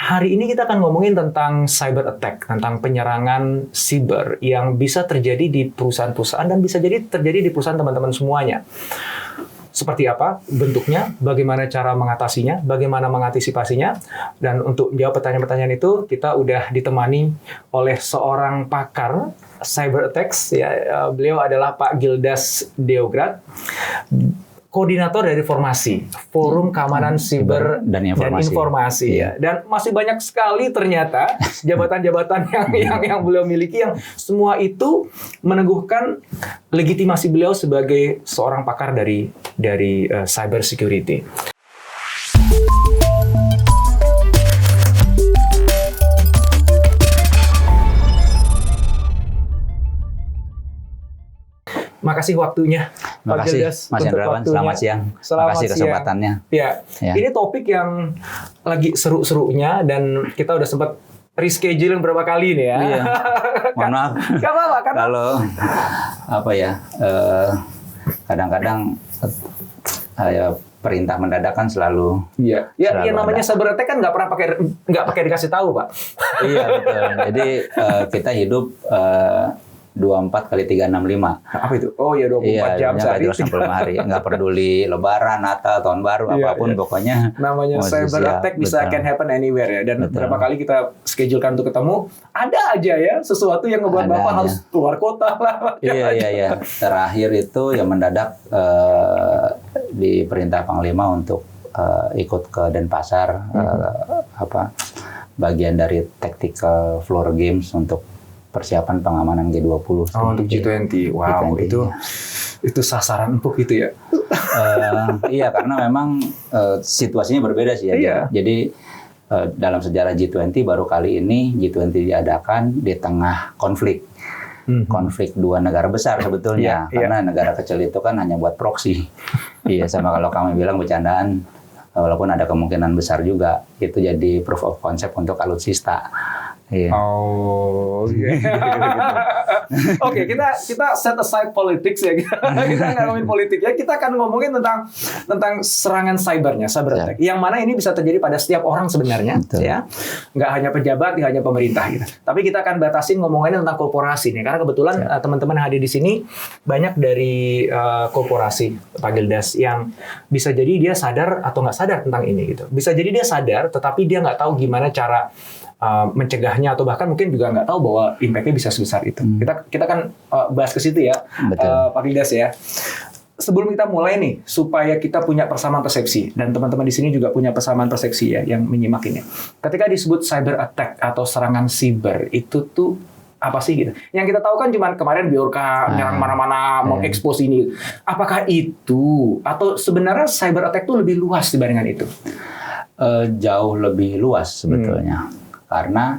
Hari ini kita akan ngomongin tentang cyber attack, tentang penyerangan siber yang bisa terjadi di perusahaan-perusahaan dan bisa jadi terjadi di perusahaan teman-teman semuanya. Seperti apa bentuknya, bagaimana cara mengatasinya, bagaimana mengantisipasinya, dan untuk menjawab pertanyaan-pertanyaan itu kita udah ditemani oleh seorang pakar cyber attacks. Ya, beliau adalah Pak Gildas Deograd, koordinator dari Formasi, Forum Keamanan Siber dan Informasi. Ya. Dan masih banyak sekali ternyata jabatan-jabatan yang beliau miliki, yang semua itu meneguhkan legitimasi beliau sebagai seorang pakar dari cyber security. Makasih waktunya, Pak Gildas. Mas Hendrawan, selamat siang. Terima kasih kesempatannya. Ya. Ini topik yang lagi seru-serunya dan kita udah sempat rescheduling berapa kali nih ya. Iya. Mohon maaf. Gak apa-apa, kan? Kalau kadang-kadang perintah mendadak kan selalu. Iya. Ya, yang namanya cyber attack kan nggak pakai dikasih tahu, Pak. Iya, betul. Jadi kita hidup 24 kali 365. Apa itu? Oh ya, 24 jam sehari. 25 hari. Nggak peduli Lebaran, Natal, Tahun Baru, apapun pokoknya. Namanya cyber attack bisa can happen anywhere ya. Dan berapa kali kita schedulekan untuk ketemu, ada aja ya sesuatu yang ngebuat Bapak harus keluar kota lah. Iya. Terakhir itu yang mendadak di perintah Panglima untuk ikut ke Denpasar, bagian dari tactical floor games untuk persiapan pengamanan G20. Untuk G20. Wow, G20. Itu sasaran empuk itu ya. Iya, karena memang situasinya berbeda sih ya. Iya. Jadi dalam sejarah G20 baru kali ini G20 diadakan di tengah konflik. Konflik dua negara besar sebetulnya. Karena negara kecil itu kan hanya buat proksi. Iya, sama kalau kami bilang bercandaan, walaupun ada kemungkinan besar juga, itu jadi proof of concept untuk alutsista. Iya. Oke, kita set aside politics ya. Kita nggak ngomongin politik ya. Kita akan ngomongin tentang serangan cybernya, cyber attack. Yang mana ini bisa terjadi pada setiap orang sebenarnya, ya. Nggak hanya pejabat, nggak hanya pemerintah gitu. Tapi kita akan batasin ngomongin tentang korporasi nih, karena kebetulan teman-teman yang hadir di sini banyak dari korporasi, Pak Gildas, yang bisa jadi dia sadar atau nggak sadar tentang ini gitu. Bisa jadi dia sadar, tetapi dia nggak tahu gimana cara mencegahnya, atau bahkan mungkin juga nggak tahu bahwa impact-nya bisa sebesar itu. Kita kan bahas ke situ ya, Pak Gildas ya. Sebelum kita mulai nih, supaya kita punya persamaan persepsi, dan teman-teman di sini juga punya persamaan persepsi ya yang menyimak ini. Ketika disebut cyber attack atau serangan siber, itu tuh apa sih gitu? Yang kita tahu kan cuma kemarin Bjorka nyerang mana-mana, mengekspos ini. Apakah itu, atau sebenarnya cyber attack itu lebih luas dibandingkan itu? Jauh lebih luas sebetulnya. Karena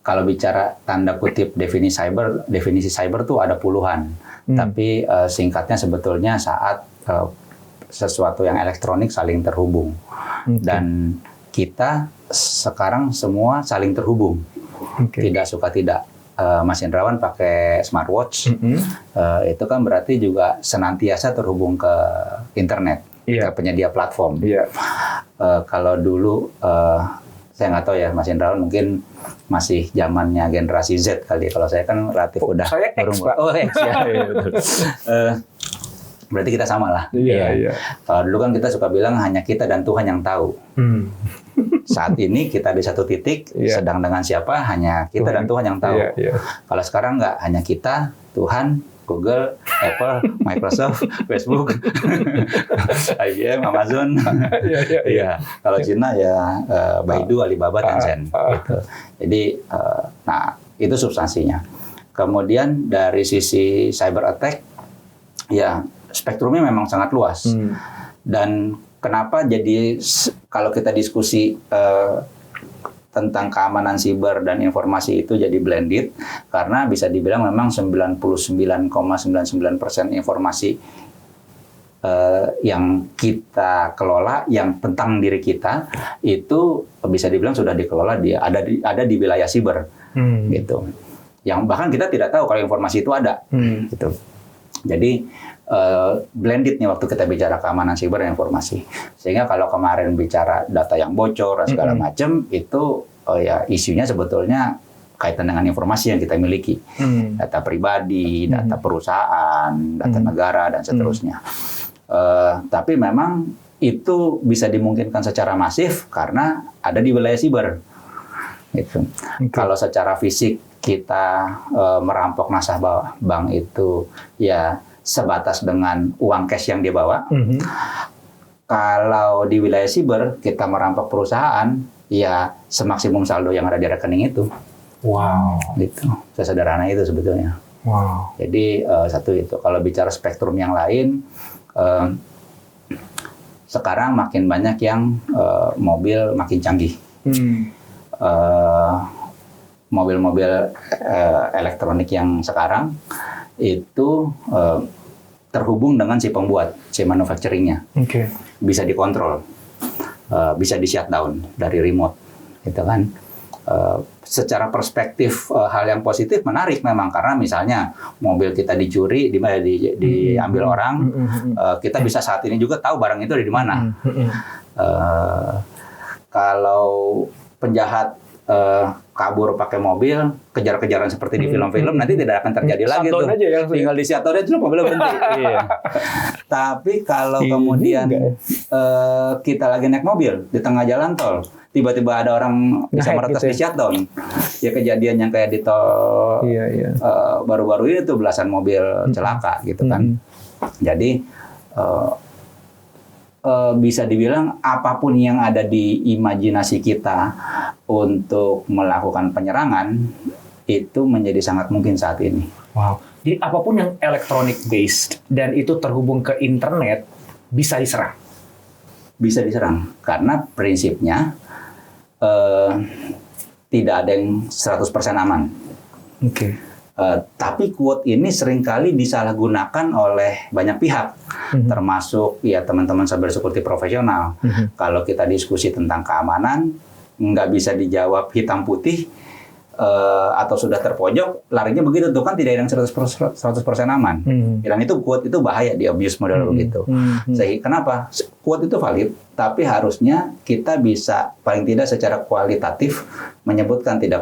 kalau bicara tanda kutip definisi cyber tuh ada puluhan. Tapi singkatnya sebetulnya saat sesuatu yang elektronik saling terhubung. Dan kita sekarang semua saling terhubung. Tidak suka tidak. Mas Hendrawan pakai smartwatch, itu kan berarti juga senantiasa terhubung ke internet, ke penyedia platform. Kalau dulu saya nggak tahu ya, Mas Hendrawan mungkin masih zamannya generasi Z kali. Kalau saya kan relatif udah saya X, Pak. X ya. Betul. Berarti kita sama lah. Iya. Kalau dulu kan kita suka bilang hanya kita dan Tuhan yang tahu. Saat ini kita di satu titik, sedang dengan siapa hanya kita dan Tuhan yang tahu. Kalau sekarang nggak, hanya kita, Tuhan, Google, Apple, Microsoft, Facebook, IBM, Amazon. Iya. Kalau Cina ya Baidu, Alibaba, Tencent. Gitu. Jadi, itu substansinya. Kemudian dari sisi cyber attack, ya spektrumnya memang sangat luas. Dan kenapa jadi kalau kita diskusi tentang keamanan siber dan informasi itu jadi blended, karena bisa dibilang memang 99,99% informasi yang kita kelola, yang tentang diri kita itu bisa dibilang sudah dikelola, ada di wilayah siber, gitu. Yang bahkan kita tidak tahu kalau informasi itu ada, gitu. Jadi blended nih waktu kita bicara keamanan siber dan informasi. Sehingga kalau kemarin bicara data yang bocor dan segala macam itu ya isunya sebetulnya kaitan dengan informasi yang kita miliki, data pribadi, data perusahaan, data negara dan seterusnya. Tapi memang itu bisa dimungkinkan secara masif karena ada di wilayah siber. Gitu. Kalau secara fisik kita merampok nasabah bank itu ya sebatas dengan uang cash yang dia bawa. Kalau di wilayah siber kita merampok perusahaan ya semaksimum saldo yang ada di rekening itu. Wow. Gitu. Sesederhana itu sebetulnya. Wow. Jadi satu itu. Kalau bicara spektrum yang lain, sekarang makin banyak yang mobil makin canggih. Mobil-mobil elektronik yang sekarang itu terhubung dengan si pembuat, si manufacturingnya. Bisa dikontrol, bisa di shutdown dari remote, gitu kan. Secara perspektif hal yang positif menarik memang karena misalnya mobil kita dicuri, diambil orang, kita bisa saat ini juga tahu barang itu ada di mana. Kalau penjahat kabur pakai mobil, kejar-kejaran seperti di film-film, nanti tidak akan terjadi lagi tuh. Tinggal di shutdown aja mobilnya berhenti. Tapi kalau kemudian kita lagi naik mobil di tengah jalan tol, tiba-tiba ada orang bisa meretas di shutdown. Ya kejadian yang kayak di tol baru-baru ini tuh belasan mobil celaka gitu kan. Jadi bisa dibilang apapun yang ada di imajinasi kita untuk melakukan penyerangan itu menjadi sangat mungkin saat ini. Wow. Jadi apapun yang electronic based dan itu terhubung ke internet bisa diserang. Bisa diserang karena prinsipnya tidak ada yang 100% aman. Tapi quote ini seringkali disalahgunakan oleh banyak pihak, termasuk ya teman-teman cybersecurity profesional. Kalau kita diskusi tentang keamanan, nggak bisa dijawab hitam putih atau sudah terpojok, larinya begitu tuh kan tidak ada yang 100% aman. Dan itu quote itu bahaya di abuse model begitu. Sehingga kenapa? Quote itu valid, tapi harusnya kita bisa paling tidak secara kualitatif menyebutkan tidak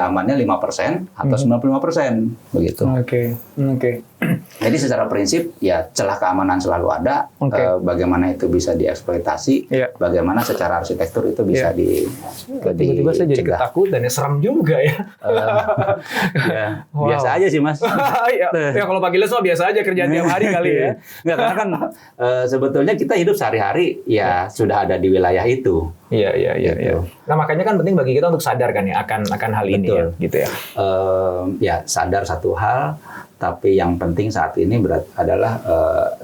amannya 5% atau 95% begitu. Jadi secara prinsip ya celah keamanan selalu ada. Bagaimana itu bisa dieksploitasi, bagaimana secara arsitektur itu bisa tiba-tiba saya jadi ketakutan ya, seram juga ya. Biasa aja sih Mas. Ya kalau Pak Giles biasa aja kerjaan tiap hari kali ya. Nggak, karena kan sebetulnya kita hidup sehari-hari ya sudah ada di wilayah itu. Iya. Nah makanya kan penting bagi kita untuk sadar kan ya akan hal ini ya, gitu ya. Ya sadar satu hal, tapi yang penting saat ini adalah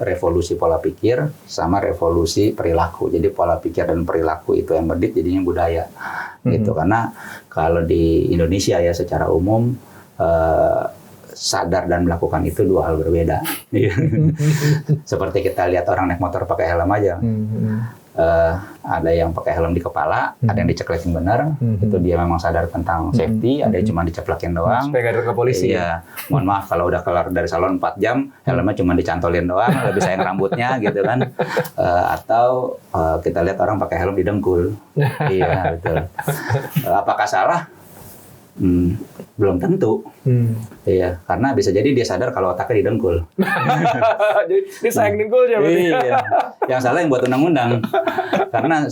revolusi pola pikir sama revolusi perilaku. Jadi pola pikir dan perilaku itu embedded jadinya budaya, gitu. Karena kalau di Indonesia ya secara umum sadar dan melakukan itu dua hal berbeda. Seperti kita lihat orang naik motor pakai helm aja. Ada yang pakai helm di kepala, ada yang diceklekin benar, itu dia memang sadar tentang safety, ada yang cuma diceplekin doang. Supaya nggak ke polisi. Iya, mohon maaf kalau udah kelar dari salon 4 jam, helmnya cuma dicantolin doang, lebih sayang rambutnya gitu kan. Atau kita lihat orang pakai helm di dengkul. Iya, betul. Apakah salah? Belum tentu. Iya, karena bisa jadi dia sadar kalau otaknya didengkul. Jadi dia sayang dengkulnya berarti. Iya. Yang salah yang buat undang-undang. Karena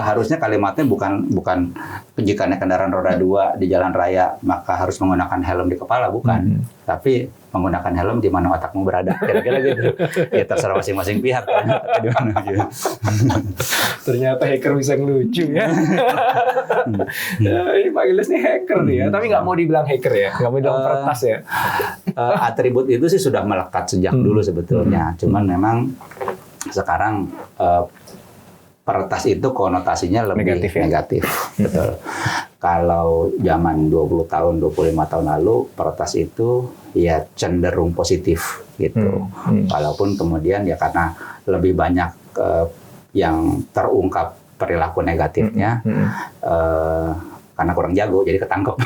harusnya kalimatnya bukan jika naik kendaraan roda 2 di jalan raya maka harus menggunakan helm di kepala, bukan. Tapi menggunakan helm di mana otakmu berada. Kira-kira gitu. Ya terserah masing-masing pihak kan. Ternyata hacker bisa ngelucu ya. Ini Pak Giles nih hacker nih ya, tapi nggak mau dibilang hacker ya, nggak mau dibilang peretas ya. Atribut itu sih sudah melekat sejak dulu sebetulnya. Cuman memang sekarang peretas itu konotasinya lebih negatif. Betul. Kalau zaman 20 tahun, 25 tahun lalu, peretas itu ya cenderung positif gitu. Walaupun kemudian ya karena lebih banyak yang terungkap perilaku negatifnya, karena kurang jago jadi ketangkep.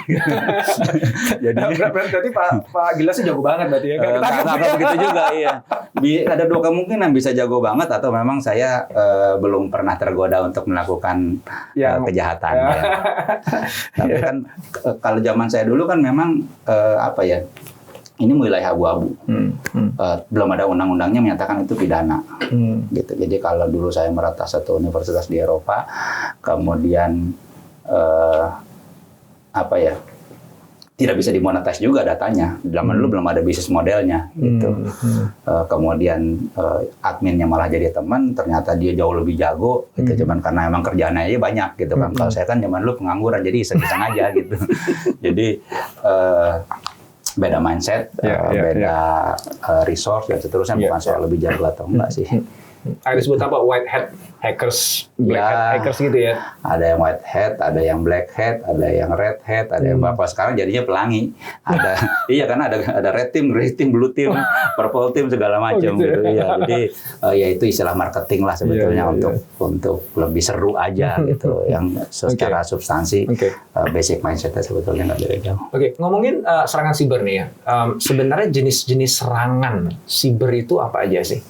Jadi berarti Pak Gilang sih jago banget berarti ya. Nggak begitu juga, iya. Ada dua kemungkinan, bisa jago banget atau memang saya belum pernah tergoda untuk melakukan kejahatan. Ya. Tapi kan kalau zaman saya dulu kan memang apa ya? Ini wilayah abu-abu, belum ada undang-undangnya menyatakan itu pidana, gitu. Jadi kalau dulu saya meretas satu universitas di Eropa, kemudian apa ya, tidak bisa dimonetize juga datanya. Zaman dulu belum ada bisnis modelnya, gitu. Kemudian adminnya malah jadi teman, ternyata dia jauh lebih jago, gitu. Cuman karena emang kerjaannya aja banyak, gitu kan. Kalau saya kan zaman dulu pengangguran, jadi iseng-iseng aja, gitu. Jadi beda mindset, beda resource dan seterusnya, bukan soal lebih jago atau enggak sih. Ada disebut apa, white hat hackers, black hat hackers gitu ya? Ada yang white hat, ada yang black hat, ada yang red hat, ada yang apa sekarang jadinya pelangi. Ada iya karena ada red team, green team, blue team, purple team segala macam gitu. Ya. Jadi ya itu istilah marketing lah sebetulnya untuk lebih seru aja gitu. Yang secara substansi basic mindsetnya sebetulnya nggak beda jauh. Ngomongin serangan siber nih ya. Sebenarnya jenis-jenis serangan siber itu apa aja sih?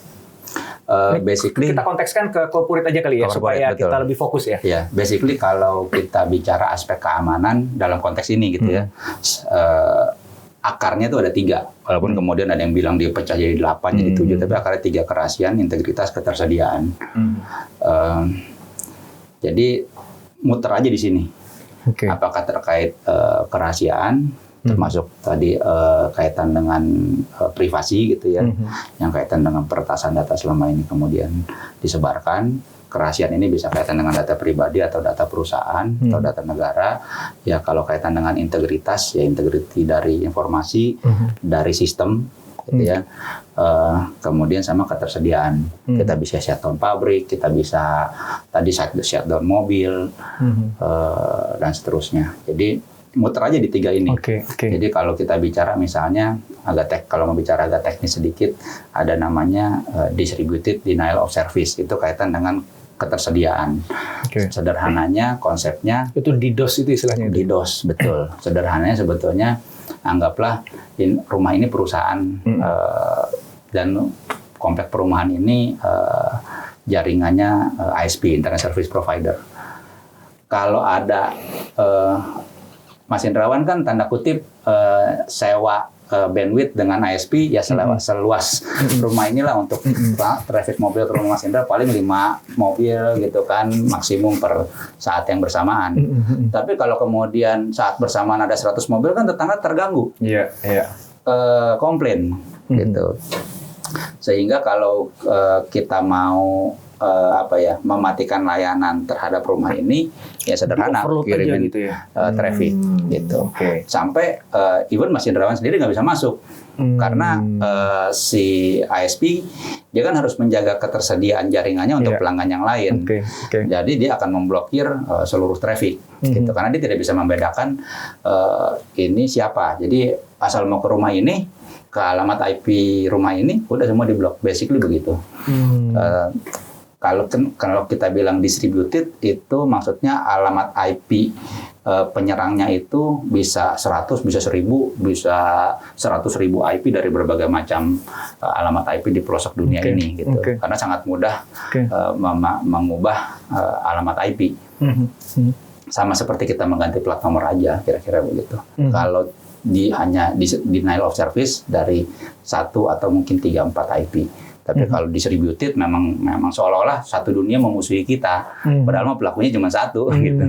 Basically kita kontekskan ke corporate aja kali ya, supaya kita lebih fokus ya. Ya, basically kalau kita bicara aspek keamanan dalam konteks ini gitu ya, akarnya itu ada 3. Walaupun kemudian ada yang bilang dia pecah jadi 8, jadi 7, tapi akarnya 3: kerahasiaan, integritas, ketersediaan. Jadi muter aja di sini. Apakah terkait kerahasiaan? Termasuk tadi kaitan dengan privasi gitu ya, yang kaitan dengan peretasan data selama ini kemudian disebarkan. Kerahasiaan ini bisa kaitan dengan data pribadi atau data perusahaan atau data negara. Ya kalau kaitan dengan integritas, ya integriti dari informasi, dari sistem gitu ya. Kemudian sama ketersediaan, kita bisa shutdown pabrik, kita bisa tadi shutdown mobil, dan seterusnya. Jadi muter aja di 3 ini. Jadi kalau kita bicara misalnya kalau mau bicara agak teknis sedikit, ada namanya distributed denial of service. Itu kaitan dengan ketersediaan. Sederhananya konsepnya itu DDoS itu istilahnya. DDoS, betul. Sederhananya sebetulnya anggaplah rumah ini perusahaan dan komplek perumahan ini jaringannya ISP, Internet Service Provider. Kalau ada Mas Indrawan kan tanda kutip sewa bandwidth dengan ISP ya seluas rumah inilah untuk traffic mobil ke rumah Mas Indra paling 5 mobil gitu kan maksimum per saat yang bersamaan. Tapi kalau kemudian saat bersamaan ada 100 mobil kan tetangga terganggu. Komplain gitu. Sehingga kalau kita mau mematikan layanan terhadap rumah ini ya sederhana, kirimin gitu ya. Traffic gitu. Sampai even Mas Indrawan sendiri nggak bisa masuk karena si ISP dia kan harus menjaga ketersediaan jaringannya untuk pelanggan yang lain. Jadi dia akan memblokir seluruh traffic gitu karena dia tidak bisa membedakan ini siapa. Jadi asal mau ke rumah ini, ke alamat IP rumah ini udah semua diblok. Basically begitu. Kalau kita bilang distributed itu maksudnya alamat IP penyerangnya itu bisa 100, bisa 1000, bisa 100.000 IP dari berbagai macam alamat IP di pelosok dunia ini gitu. Karena sangat mudah mengubah alamat IP. Sama seperti kita mengganti plat nomor aja, kira-kira begitu. Kalau hanya denial of service dari 1 atau mungkin 3-4 IP. Tapi kalau distributed memang seolah-olah satu dunia memusuhi kita, padahal pelakunya cuma satu gitu.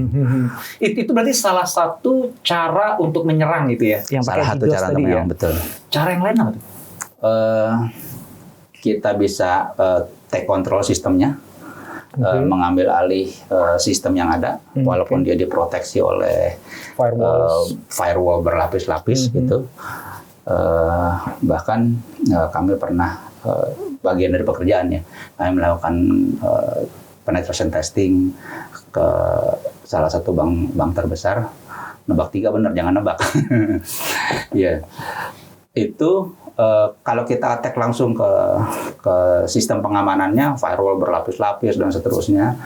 Itu berarti salah satu cara untuk menyerang gitu ya? Yang salah satu cara untuk menyerang, betul. Cara yang lain apa tuh? Kita bisa take control sistemnya, mengambil alih sistem yang ada, walaupun dia diproteksi oleh firewall berlapis-lapis gitu. Bahkan kami pernah bagian dari pekerjaannya, kami melakukan penetration testing ke salah satu bank terbesar. Nebak 3 bener, jangan nebak. Ya, itu kalau kita attack langsung ke sistem pengamanannya, firewall berlapis-lapis dan seterusnya,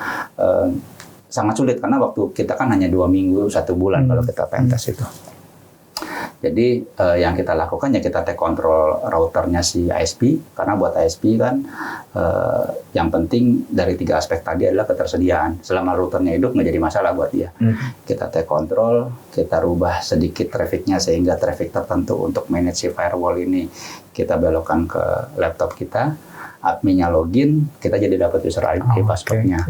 sangat sulit karena waktu kita kan hanya 2 minggu 1 bulan kalau kita pentest itu. Jadi yang kita lakukan ya kita take control routernya si ISP, karena buat ISP kan yang penting dari 3 aspek tadi adalah ketersediaan. Selama routernya hidup nggak jadi masalah buat dia. Kita take control, kita rubah sedikit trafficnya sehingga traffic tertentu untuk manage si firewall ini kita belokkan ke laptop kita. Adminnya login, kita jadi dapat user ID passwordnya.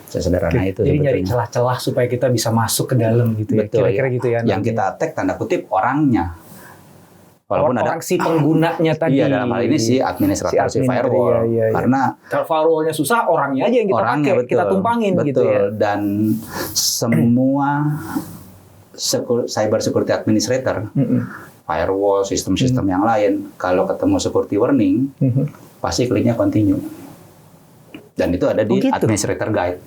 Sesederhana itu. Jadi nyari celah-celah supaya kita bisa masuk ke dalam gitu ya. Betul, kira-kira gitu ya. Yang kita tag tanda kutip orangnya. Walaupun ada orang si penggunanya tadi. Iya, dalam hal ini si administrator si firewall. Iya. Karena kalau firewallnya susah, orangnya aja yang kita pakai, kita tumpangin gitu ya. Dan semua cyber security administrator, firewall, sistem-sistem yang lain, kalau ketemu security warning, pasti kliknya continue. Dan itu ada di administrator guide.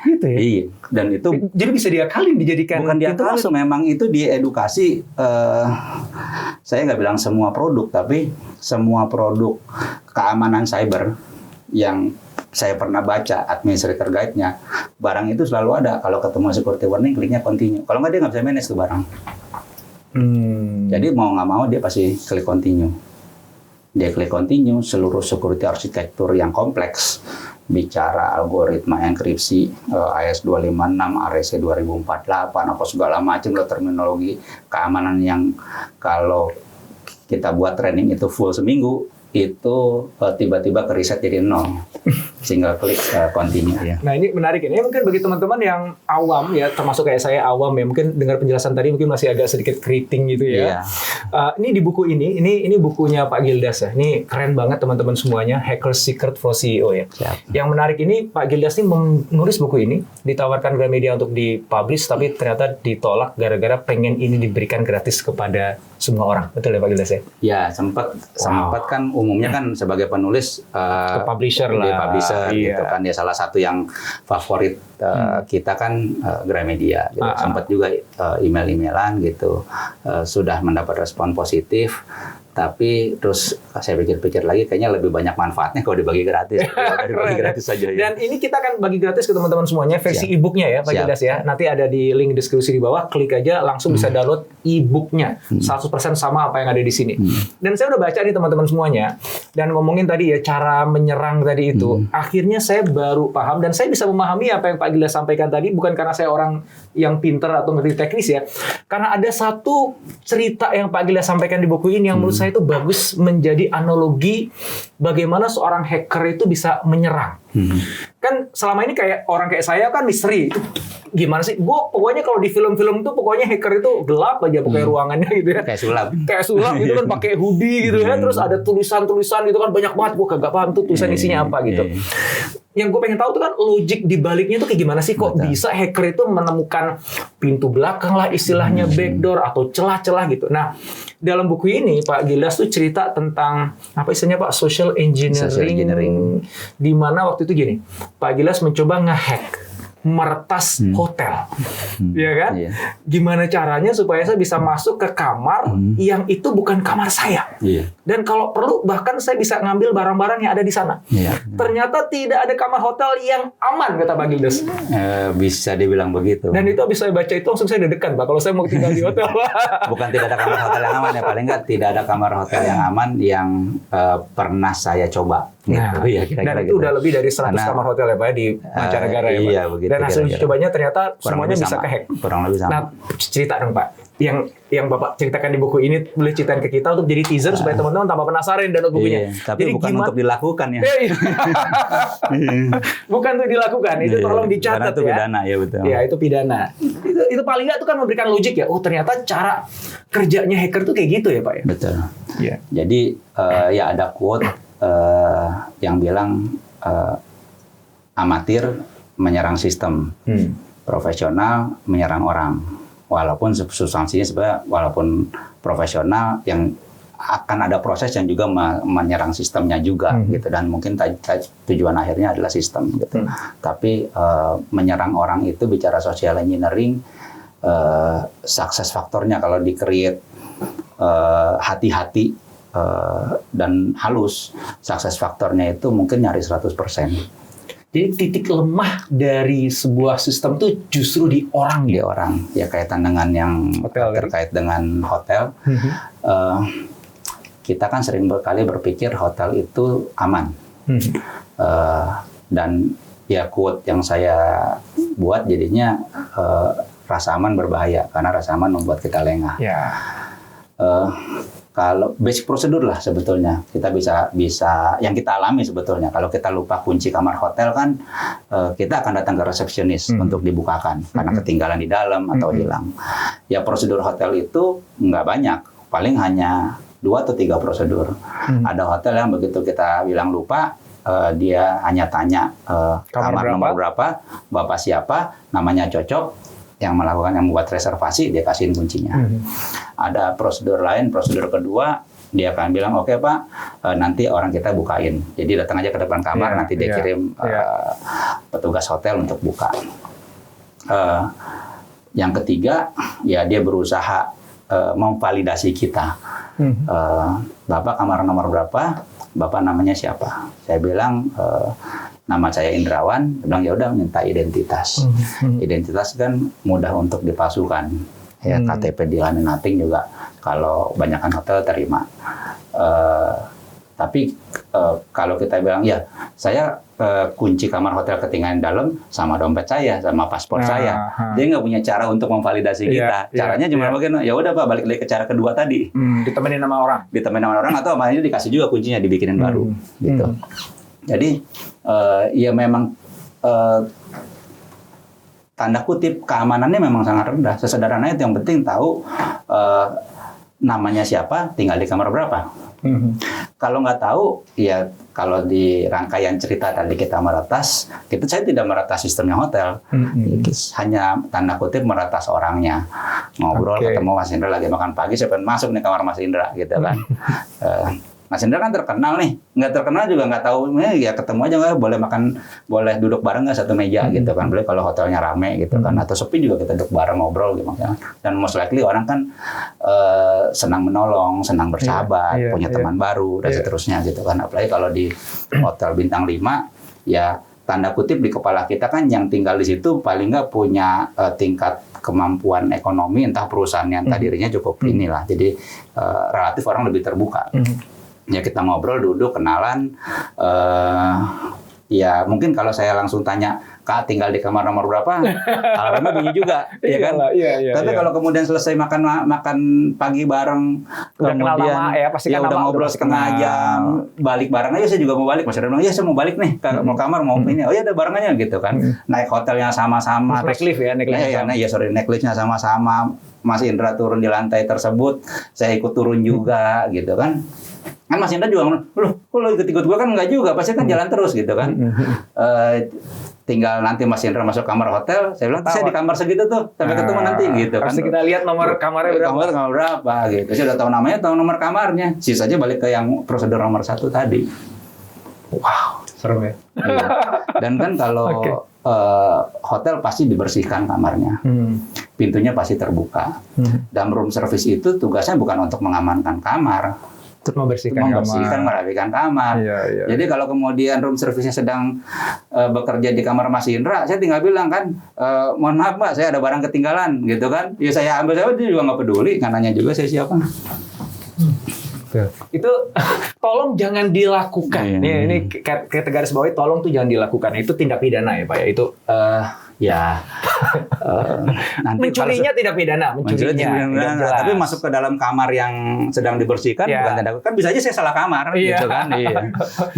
Gitu ya? Iya. Dan itu jadi bisa diakalin, dijadikan. Bukan diakalin, memang itu diedukasi. Saya nggak bilang semua produk, tapi semua produk keamanan cyber yang saya pernah baca administrator guide-nya, barang itu selalu ada. Kalau ketemu security warning, kliknya continue. Kalau nggak, dia nggak bisa manage tuh barang. Jadi mau nggak mau dia pasti klik continue. Dia klik continue, seluruh security arsitektur yang kompleks, bicara algoritma enkripsi, AES-256, REC 2048, apa segala macam lah terminologi keamanan yang kalau kita buat training itu full seminggu, itu tiba-tiba ke riset jadi 0. Single klik continue. Ya. Nah ini menarik ini mungkin bagi teman-teman yang awam ya, termasuk kayak saya awam ya, mungkin dengar penjelasan tadi mungkin masih agak sedikit keriting gitu ya. Ini di buku ini bukunya Pak Gildas ya. Ini keren banget teman-teman semuanya, Hacker Secret for CEO ya. Yang menarik ini Pak Gildas ini menulis buku ini, ditawarkan Gramedia untuk dipublish, tapi ternyata ditolak gara-gara pengen ini diberikan gratis kepada semua orang. Betul ya Pak Gildas ya? Ya, sempat kan umumnya kan sebagai penulis publisher lah. Gitu kan, dia salah satu yang favorit kita kan Gramedia gitu. Sempat juga email-emailan gitu, sudah mendapat respon positif, tapi terus saya pikir-pikir lagi kayaknya lebih banyak manfaatnya kalau dibagi gratis dibagi gratis saja ya. Dan ini kita akan bagi gratis ke teman-teman semuanya versi e-booknya ya Pak Gildas ya. Nanti ada di link deskripsi di bawah, klik aja langsung bisa download e-booknya 100% sama apa yang ada di sini. Dan saya udah baca nih teman-teman semuanya, dan ngomongin tadi ya cara menyerang tadi itu, akhirnya saya baru paham dan saya bisa memahami apa yang Pak Gildas sampaikan tadi, bukan karena saya orang yang pinter atau ngerti teknis ya, karena ada satu cerita yang Pak Gildas sampaikan di buku ini yang menurut saya itu bagus menjadi analogi bagaimana seorang hacker itu bisa menyerang. Kan selama ini kayak orang kayak saya kan misteri. Gimana sih? Gue pokoknya kalau di film-film itu pokoknya hacker itu gelap aja pokoknya ruangannya gitu ya. Kayak sulap gitu kan, pakai hoodie gitu ya. Terus ada tulisan-tulisan gitu kan banyak banget. Gue kagak paham tuh tulisan isinya apa gitu. Yang gue pengen tahu tuh kan logik di baliknya tuh kayak gimana sih, kok bisa hacker itu menemukan pintu belakang lah istilahnya, backdoor atau celah-celah gitu. Nah, dalam buku ini Pak Gildas tuh cerita tentang apa istilahnya Pak, social engineering. Di mana waktu itu gini, Pak Gildas mencoba ngehack meretas hotel, ya kan? Gimana caranya supaya saya bisa masuk ke kamar yang itu bukan kamar saya, dan kalau perlu bahkan saya bisa ngambil barang-barang yang ada di sana. Ternyata tidak ada kamar hotel yang aman, kata Pak Gildas. Bisa dibilang begitu. Dan itu habis saya baca itu langsung saya deg-degan Pak, kalau saya mau tinggal di hotel. Bukan tidak ada kamar hotel yang aman ya, paling nggak tidak ada kamar hotel yang aman yang pernah saya coba. Nah, dan itu udah lebih dari 100 kamar hotel ya Pak di mancanegara ya Pak. Iya, begitu, dan hasil cobanya ternyata semuanya bisa kehack. Kurang lebih sama. Nah, cerita dong Pak, yang Bapak ceritakan di buku ini, boleh ceritain ke kita untuk jadi teaser supaya teman-teman tambah penasaran download bukunya. Tapi jadi bukan untuk dilakukan ya. Bukan untuk dilakukan, itu tolong dicatat itu pidana, ya betul. Ya, itu pidana. Itu paling nggak itu kan memberikan logik ya. Oh, ternyata cara kerjanya hacker tuh kayak gitu ya Pak ya. Betul. Jadi ya ada quote yang bilang amatir menyerang sistem, profesional menyerang orang. Walaupun substansinya sebenarnya walaupun profesional yang akan ada proses yang juga menyerang sistemnya juga gitu, dan mungkin tujuan akhirnya adalah sistem gitu. Tapi menyerang orang itu bicara social engineering, sukses faktornya kalau di-create hati-hati dan halus, sukses faktornya itu mungkin nyaris 100%. Jadi titik lemah dari sebuah sistem itu justru di orang. Di orang. Ya kaitan dengan yang terkait dengan hotel. Kita kan sering berkali berpikir hotel itu aman. Dan ya quote yang saya buat jadinya rasa aman berbahaya karena rasa aman membuat kita lengah. Kalau basic prosedur lah sebetulnya kita bisa yang kita alami sebetulnya kalau kita lupa kunci kamar hotel kan kita akan datang ke resepsionis untuk dibukakan karena ketinggalan di dalam atau hilang. Ya prosedur hotel itu nggak banyak, paling hanya 2 atau 3 prosedur. Ada hotel yang begitu kita bilang lupa dia hanya tanya kamar nomor berapa, bapak siapa, namanya cocok. Yang membuat reservasi dia kasihin kuncinya. Ada prosedur lain, prosedur kedua dia akan bilang oke Pak, nanti orang kita bukain. Jadi datang aja ke depan kamar, nanti dia kirim petugas hotel untuk buka. Yang ketiga ya dia berusaha memvalidasi kita. Bapak kamar nomor berapa? Bapak namanya siapa? Saya bilang nama saya Indrawan. Dia bilang ya udah minta identitas. Identitas kan mudah untuk dipalsukan. Ya KTP di laminating juga kalau banyakkan hotel terima. Tapi kalau kita bilang ya saya kunci kamar hotel ketinggalan dalam sama dompet saya sama paspor saya, dia nggak punya cara untuk memvalidasi kita. Caranya cuma bagaimana? Ya udah Pak, balik lagi ke cara kedua tadi. Ditemenin sama orang. Ditemenin sama orang atau makanya dikasih juga kuncinya dibikinin baru gitu. Jadi ya memang tanda kutip keamanannya memang sangat rendah. Sesederhana itu yang penting tahu namanya siapa, tinggal di kamar berapa. Kalau nggak tahu, ya kalau di rangkaian cerita tadi kita meretas, saya tidak meretas sistemnya hotel, hanya tanda kutip meretas orangnya. Ngobrol, ketemu Mas Indra lagi makan pagi, saya pengen masuk nih kamar Mas Indra, gitu kan. Mas Indra kan terkenal nih, nggak terkenal juga nggak tahu, ya ketemu aja nggak boleh makan, boleh duduk bareng nggak satu meja gitu kan, boleh kalau hotelnya rame gitu kan, atau sepi juga kita duduk bareng ngobrol gitu kan. Dan most likely orang kan senang menolong, senang bersahabat, punya teman baru dan seterusnya gitu kan. Apalagi kalau di hotel bintang 5, ya tanda kutip di kepala kita kan yang tinggal di situ paling nggak punya tingkat kemampuan ekonomi, entah perusahaannya entah dirinya cukup inilah, jadi relatif orang lebih terbuka. Ya kita ngobrol, duduk, kenalan. Ya mungkin kalau saya langsung tanya, Kak tinggal di kamar nomor berapa? Alarmnya bunyi juga, ya kan? Tapi kalau kemudian selesai makan pagi bareng, kemudian udah ngobrol setengah jam, balik bareng aja, saya juga mau balik. Mas Indra, ya saya mau balik nih, mau kamar, mau ini. Oh ya udah barengannya gitu kan. Naik hotelnya sama-sama. Naik lift ya, naik liftnya sama-sama. Mas Indra turun di lantai tersebut, saya ikut turun juga gitu kan. Kan Mas Indra juga, kok lo ikut-ikut gue kan enggak juga, pasti kan jalan terus gitu kan. Tinggal nanti Mas Indra masuk kamar hotel, saya bilang saya di kamar segitu tuh, sampai ketemu nanti gitu kan. Pasti kita lihat nomor kamarnya berapa. Kamar berapa gitu. Saya udah tahu namanya, tahu nomor kamarnya. Sisanya balik ke yang prosedur nomor 1 tadi. Wow, serem ya. Iya. Dan kan kalau hotel pasti dibersihkan kamarnya. Pintunya pasti terbuka. Dan room service itu tugasnya bukan untuk mengamankan kamar, membersihkan, merapikan kamar. Jadi kalau kemudian room service-nya sedang bekerja di kamar Mas Indra, saya tinggal bilang kan, mohon maaf Mbak, saya ada barang ketinggalan, gitu kan. Ya saya ambil, saya juga nggak peduli, nggak nanya juga saya siapa. Itu tolong jangan dilakukan. Ini kita garis bawahi, tolong tuh jangan dilakukan. Itu tindak pidana ya Pak ya. Itu nanti mencurinya tidak pidana, mencurinya. Tapi masuk ke dalam kamar yang sedang dibersihkan bukan tindak, kan bisa aja saya salah kamar gitu kan.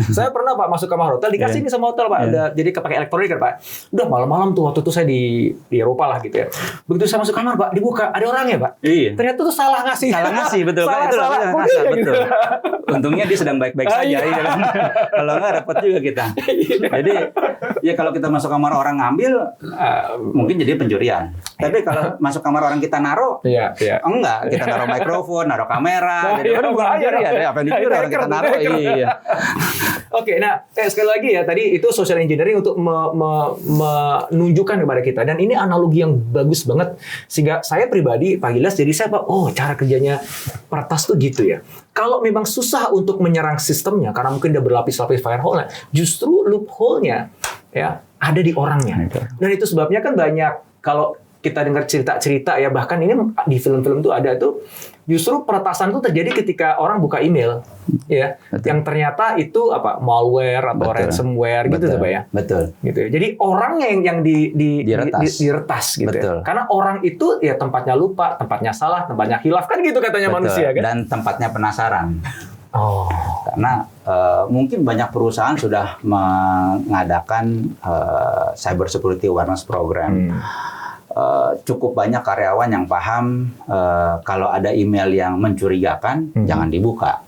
Saya pernah Pak masuk kamar hotel, dikasih ini sama hotel Pak, jadi pakai elektronik kan Pak. Udah malam-malam tuh, waktu itu saya di Eropa lah gitu ya. Begitu saya masuk kamar Pak, dibuka ada orangnya Pak. Ternyata tuh salah ngasih, betul. Betul. Untungnya dia sedang baik-baik saja. Kalau nggak repot juga kita. Jadi ya kalau kita masuk kamar orang ngambil, mungkin jadi pencurian. Tapi kalau masuk kamar orang kita naruh, enggak, kita naruh mikrofon, naruh kamera, jadi bukan pencurian. Apa yang dicuri orang kita naruh? Oke, nah sekali lagi ya, tadi itu social engineering untuk menunjukkan kepada kita, dan ini analogi yang bagus banget sehingga saya pribadi Pak Gilas jadi saya cara kerjanya peretas tuh gitu ya. Kalau memang susah untuk menyerang sistemnya karena mungkin dia berlapis-lapis firewall, justru loophole-nya ya ada di orangnya. Dan itu sebabnya kan banyak kalau kita dengar cerita-cerita ya, bahkan ini di film-film tuh ada tuh justru peretasan tuh terjadi ketika orang buka email ya, yang ternyata itu apa malware atau ransomware gitu tuh Pak ya. Betul. Gitu ya. Jadi orang yang diretas gitu. Ya. Karena orang itu ya tempatnya lupa, tempatnya salah, tempatnya hilaf kan gitu katanya manusia kan. Dan tempatnya penasaran. Karena mungkin banyak perusahaan sudah mengadakan cyber security awareness program. Cukup banyak karyawan yang paham kalau ada email yang mencurigakan, jangan dibuka.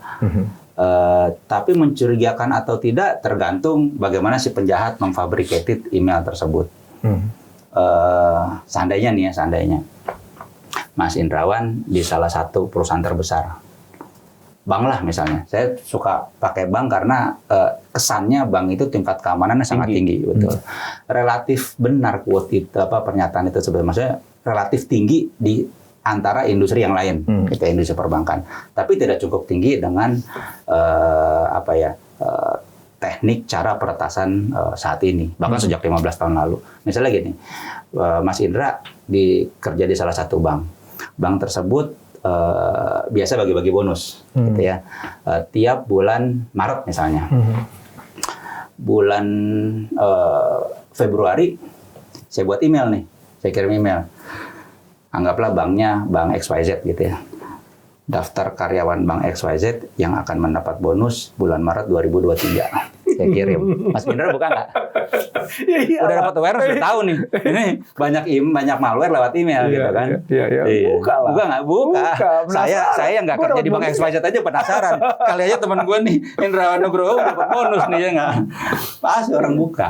Tapi mencurigakan atau tidak tergantung bagaimana si penjahat memfabrikated email tersebut. Seandainya nih ya, seandainya Mas Indrawan di salah satu perusahaan terbesar, bank lah misalnya. Saya suka pakai bank karena kesannya bank itu tingkat keamanannya sangat tinggi, betul. Relatif benar quote itu pernyataan itu sebenarnya, maksudnya relatif tinggi di antara industri yang lain, gitu, industri perbankan. Tapi tidak cukup tinggi dengan teknik cara peretasan saat ini, bahkan sejak 15 tahun lalu. Misalnya gini, Mas Indra kerja di salah satu bank. Bank tersebut biasa bagi-bagi bonus, gitu ya. Tiap bulan Maret misalnya, bulan Februari saya buat email nih, saya kirim email. Anggaplah banknya Bank XYZ gitu ya. Daftar karyawan Bank XYZ yang akan mendapat bonus bulan Maret 2023. Saya kirim. Mas Indra buka nggak? Udah dapat awareness, udah tahu nih. Ini banyak malware lewat email gitu kan. Buka nggak? Buka. Saya yang nggak kerja di Bank XYZ aja penasaran. Kali aja teman gue nih, Indrawan Nugroho dapat bonus nih ya nggak? Pasti orang buka.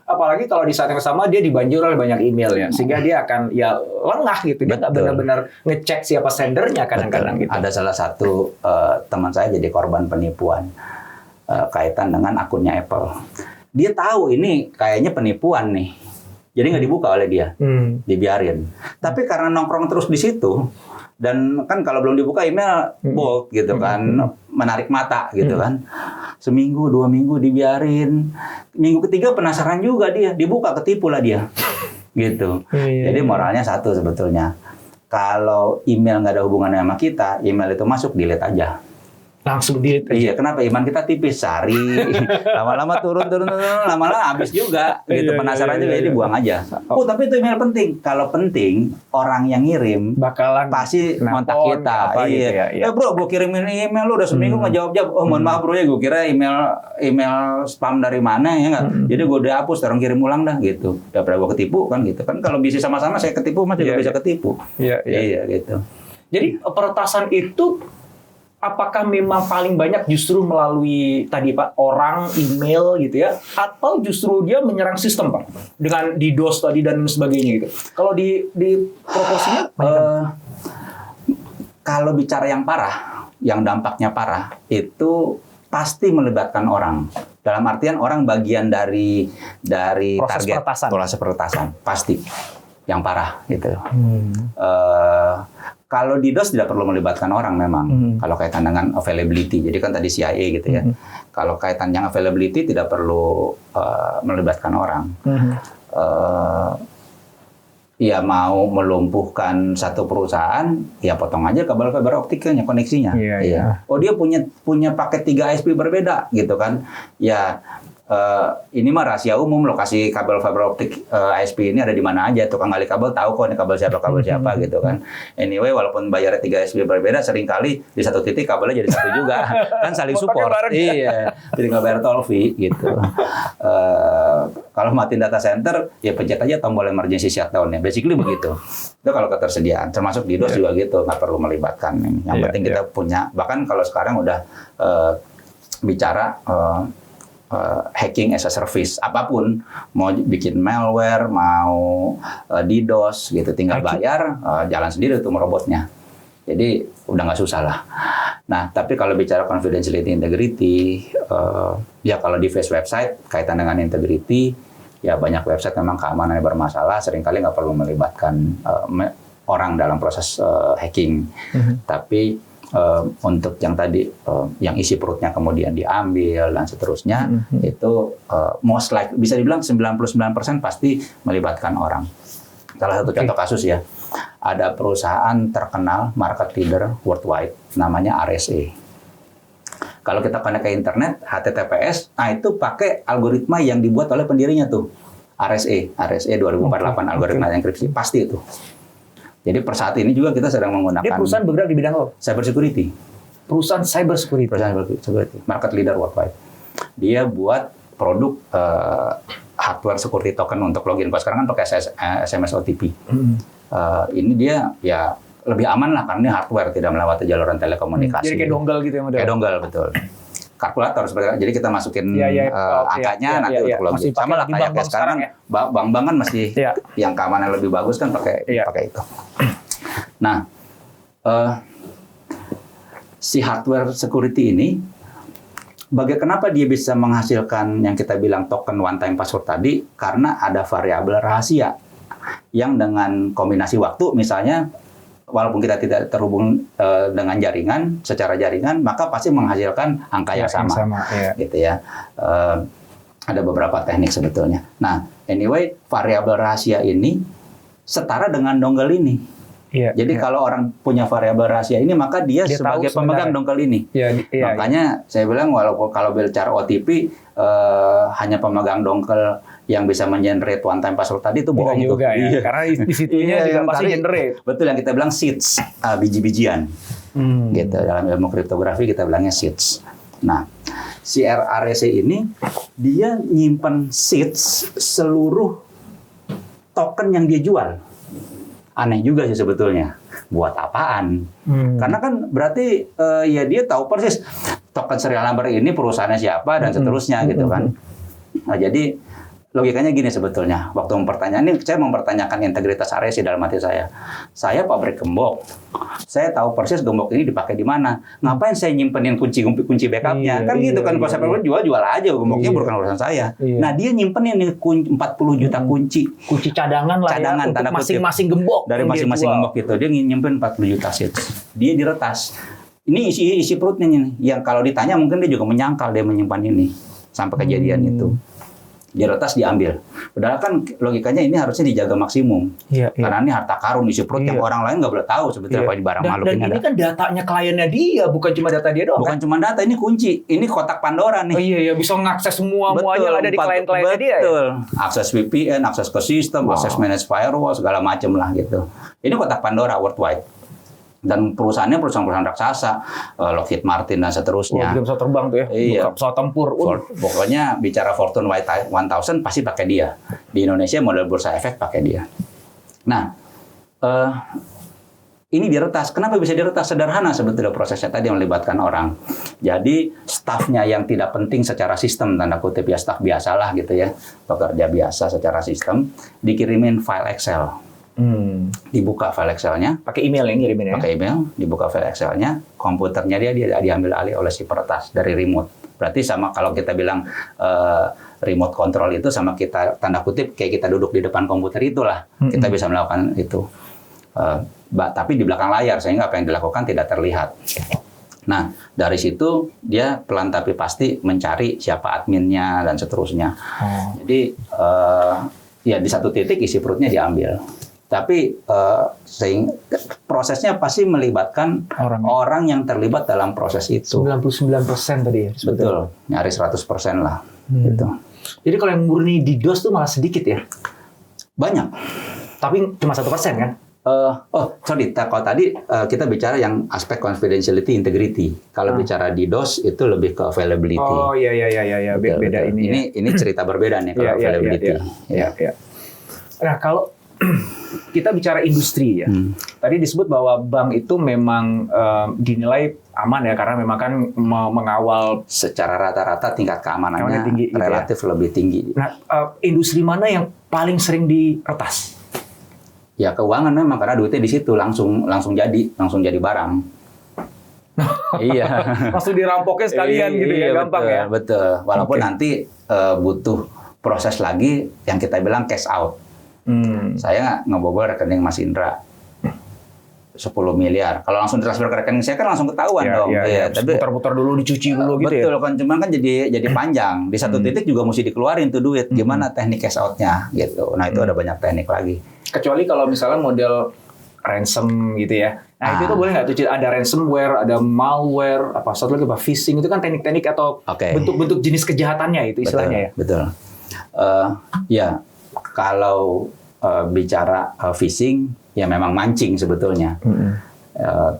Apalagi kalau di saat yang sama dia dibanjiri oleh banyak email ya, sehingga dia akan ya lengah gitu. Dia nggak benar-benar ngecek siapa sendernya kadang-kadang gitu. Ada salah satu teman saya jadi korban penipuan. Kaitan dengan akunnya Apple. Dia tahu ini kayaknya penipuan nih. Jadi nggak dibuka oleh dia. Dibiarin. Tapi karena nongkrong terus di situ, dan kan kalau belum dibuka email bold gitu kan, menarik mata gitu kan. Seminggu, 2 minggu dibiarin. Minggu ketiga penasaran juga dia, dibuka, ketipu lah dia. Gitu. Jadi moralnya satu sebetulnya. Kalau email nggak ada hubungannya sama kita, email itu masuk, delete aja. Langsung delete aja. Iya, kenapa? Iman kita tipis, sehari. Lama-lama turun, lama-lama habis juga. Gitu, penasaran juga, jadi buang aja. Tapi itu email penting. Kalau penting, orang yang ngirim bakalan pasti kontak kita. Iya. Bro, gue kirimin email lu udah seminggu nggak jawab-jawab. Oh, mohon maaf bro ya, gue kira email spam dari mana ya nggak. Jadi gue udah hapus, sekarang kirim ulang dah gitu. Daripada gue ketipu kan gitu. Kan kalau bisnis sama-sama saya ketipu, Mas juga bisa ketipu. Iya gitu. Jadi peretasan itu apakah memang paling banyak justru melalui tadi Pak orang, email gitu ya, atau justru dia menyerang sistem Pak dengan DDoS tadi dan sebagainya gitu? Kalau di proporsinya kalau bicara yang parah, yang dampaknya parah itu pasti melibatkan orang. Dalam artian orang bagian dari proses target proses peretasan pasti yang parah gitu. Kalau DDoS tidak perlu melibatkan orang memang. Kalau kaitan dengan availability, jadi kan tadi CIA gitu ya. Kalau kaitan yang availability tidak perlu melibatkan orang. Ya mau melumpuhkan satu perusahaan, ya potong aja kabel fiber optiknya, koneksinya. Oh dia punya paket 3 ISP berbeda gitu kan. Ya ini mah rahasia umum, lokasi kabel fiber optik ISP ini ada di mana aja, tukang gali kabel tahu kok ini kabel siapa gitu kan. Anyway, walaupun bayarnya 3 ISP berbeda, seringkali di satu titik kabelnya jadi satu juga, kan saling support. Iya, jadi nggak bayar toll fee gitu. Kalau matiin data center, ya pencet aja tombol emergency shutdown-nya, basically begitu. Itu kalau ketersediaan, termasuk DDoS juga gitu, nggak perlu melibatkan ini. Yang penting kita punya, bahkan kalau sekarang udah bicara hacking as a service, apapun, mau bikin malware, mau DDoS gitu, tinggal bayar, jalan sendiri tuh robotnya. Jadi udah nggak susah lah. Nah, tapi kalau bicara confidentiality integrity, ya kalau di face website kaitan dengan integrity, ya banyak website memang keamanannya bermasalah, seringkali nggak perlu melibatkan orang dalam proses hacking. Tapi untuk yang tadi yang isi perutnya kemudian diambil dan seterusnya, itu most like bisa dibilang 99% pasti melibatkan orang. Salah satu contoh kasus ya, ada perusahaan terkenal market leader worldwide namanya RSA. Kalau kita connect ke internet HTTPS, itu pakai algoritma yang dibuat oleh pendirinya tuh. RSA 2048 algoritma enkripsi pasti itu. Jadi per saat ini juga kita sedang menggunakan. Dia perusahaan bergerak di bidang apa? Cyber security. Perusahaan cyber security. Market leader worldwide. Dia buat produk hardware security token untuk login. Kalau sekarang kan pakai SMS OTP. Ini dia ya lebih aman lah karena ini hardware, tidak melewati jaluran telekomunikasi. Jadi kayak dongle gitu ya model. Kayak dongle, betul. Kalkulator sebenarnya. Jadi kita masukin angkanya nanti untuk login. Sama lah kayak sekarang ya. Bank-bank kan masih yang keamanan lebih bagus kan pakai itu. Nah, si hardware security ini kenapa dia bisa menghasilkan yang kita bilang token one time password tadi? Karena ada variabel rahasia yang dengan kombinasi waktu misalnya, walaupun kita tidak terhubung dengan jaringan, secara jaringan, maka pasti menghasilkan angka yang sama gitu ya. Ada beberapa teknik sebetulnya. Nah, anyway, variabel rahasia ini setara dengan dongle ini. Jadi kalau orang punya variabel rahasia ini, maka dia sebagai pemegang dongle ini. Makanya saya bilang, walaupun kalau bicara OTP, hanya pemegang dongle yang bisa mengenerate one time password tadi itu bohong juga ya. Karena di situnya juga pasti generate. Betul, yang kita bilang seeds, biji-bijian. Gitu, dalam ilmu kriptografi kita bilangnya seeds. Nah, si RSA ini dia nyimpen seeds seluruh token yang dia jual. Aneh juga sih sebetulnya. Buat apaan? Karena kan berarti ya dia tahu persis token serial number ini perusahaannya siapa dan seterusnya gitu kan. Nah, jadi logikanya gini sebetulnya. Waktu saya mempertanyakan integritas RSA dalam hati saya. Saya pabrik gembok. Saya tahu persis gembok ini dipakai di mana. Ngapain saya nyimpenin kunci backupnya? Kan gitu kan. Kalau saya jual aja gemboknya bukan urusan saya. Nah, dia nyimpenin nih 40 juta kunci. Kunci cadangan lah ya, untuk masing-masing gembok. Dari masing-masing gembok itu. Dia nyimpen 40 juta seeds. Dia diretas. Ini isi perutnya nih. Yang kalau ditanya mungkin dia juga menyangkal dia menyimpan ini. Sampai kejadian itu. Diretas diambil. Padahal kan logikanya ini harusnya dijaga maksimum. Karena ini harta karun isi perut yang orang lain nggak boleh tahu sebetulnya apa di barang makhluk ini ada. Dan ini kan datanya kliennya dia, bukan cuma data dia doang. Bukan cuma data, ini kunci. Ini kotak Pandora nih. Bisa mengakses muanya ada di klien-kliennya dia. Betul. Akses VPN, akses ke sistem, akses manage firewall, segala macam lah gitu. Ini kotak Pandora worldwide. Dan perusahaannya perusahaan raksasa, Lockheed Martin dan seterusnya. Bisa pesawat terbang tuh ya, pesawat tempur. Pokoknya bicara Fortune 1000 pasti pakai dia. Di Indonesia model Bursa Efek pakai dia. Nah, ini diretas. Kenapa bisa diretas? Sederhana sebetulnya prosesnya tadi melibatkan orang. Jadi stafnya yang tidak penting secara sistem, tanda kutip ya staf biasalah gitu ya, pekerja biasa secara sistem, dikirimin file Excel. Dibuka file Excel-nya, pakai email yang ngirimin ya. Pakai email, dibuka file Excel-nya, komputernya dia diambil alih oleh si peretas dari remote. Berarti sama kalau kita bilang remote control itu sama kita tanda kutip kayak kita duduk di depan komputer itulah. Kita bisa melakukan itu. Tapi di belakang layar sehingga apa yang dilakukan tidak terlihat. Nah, dari situ dia pelan tapi pasti mencari siapa adminnya dan seterusnya. Jadi ya di satu titik isi perutnya diambil. Tapi prosesnya pasti melibatkan orang yang terlibat dalam proses itu. 99% tadi ya? Betul, nyaris 100% lah. Gitu. Jadi kalau yang murni DDoS tuh malah sedikit ya? Banyak. Tapi cuma 1% kan? Kalau tadi kita bicara yang aspek confidentiality, integrity. Kalau bicara DDoS itu lebih ke availability. Oh iya. Beda ini. Ini cerita berbeda nih kalau availability. Iya. Nah kalau kita bicara industri ya. Tadi disebut bahwa bank itu memang dinilai aman ya karena memang kan mengawal secara rata-rata tingkat keamanannya tinggi, relatif lebih tinggi. Nah, industri mana yang paling sering diretas? Ya keuangan memang karena duitnya di situ langsung jadi barang. Iya. Langsung dirampoknya sekalian gitu ya, gampang betul, ya. Betul. Walaupun nanti butuh proses lagi yang kita bilang cash out. Saya ngebobol rekening Mas Indra. 10 miliar. Kalau langsung transfer ke rekening saya kan langsung ketahuan dong. Iya. Tapi putar-putar dulu, dicuci dulu gitu betul, ya. kan cuman kan jadi panjang. Di satu titik juga mesti dikeluarin tuh duit. Gimana teknik cash out-nya gitu. Nah, itu ada banyak teknik lagi. Kecuali kalau misalnya model ransom gitu ya. Nah, itu tuh boleh nggak tuh, ada ransomware, ada malware, apa satu lagi apa phishing, itu kan teknik-teknik atau bentuk-bentuk jenis kejahatannya itu istilahnya ya. Betul. Ya, kalau bicara phishing ya memang mancing sebetulnya.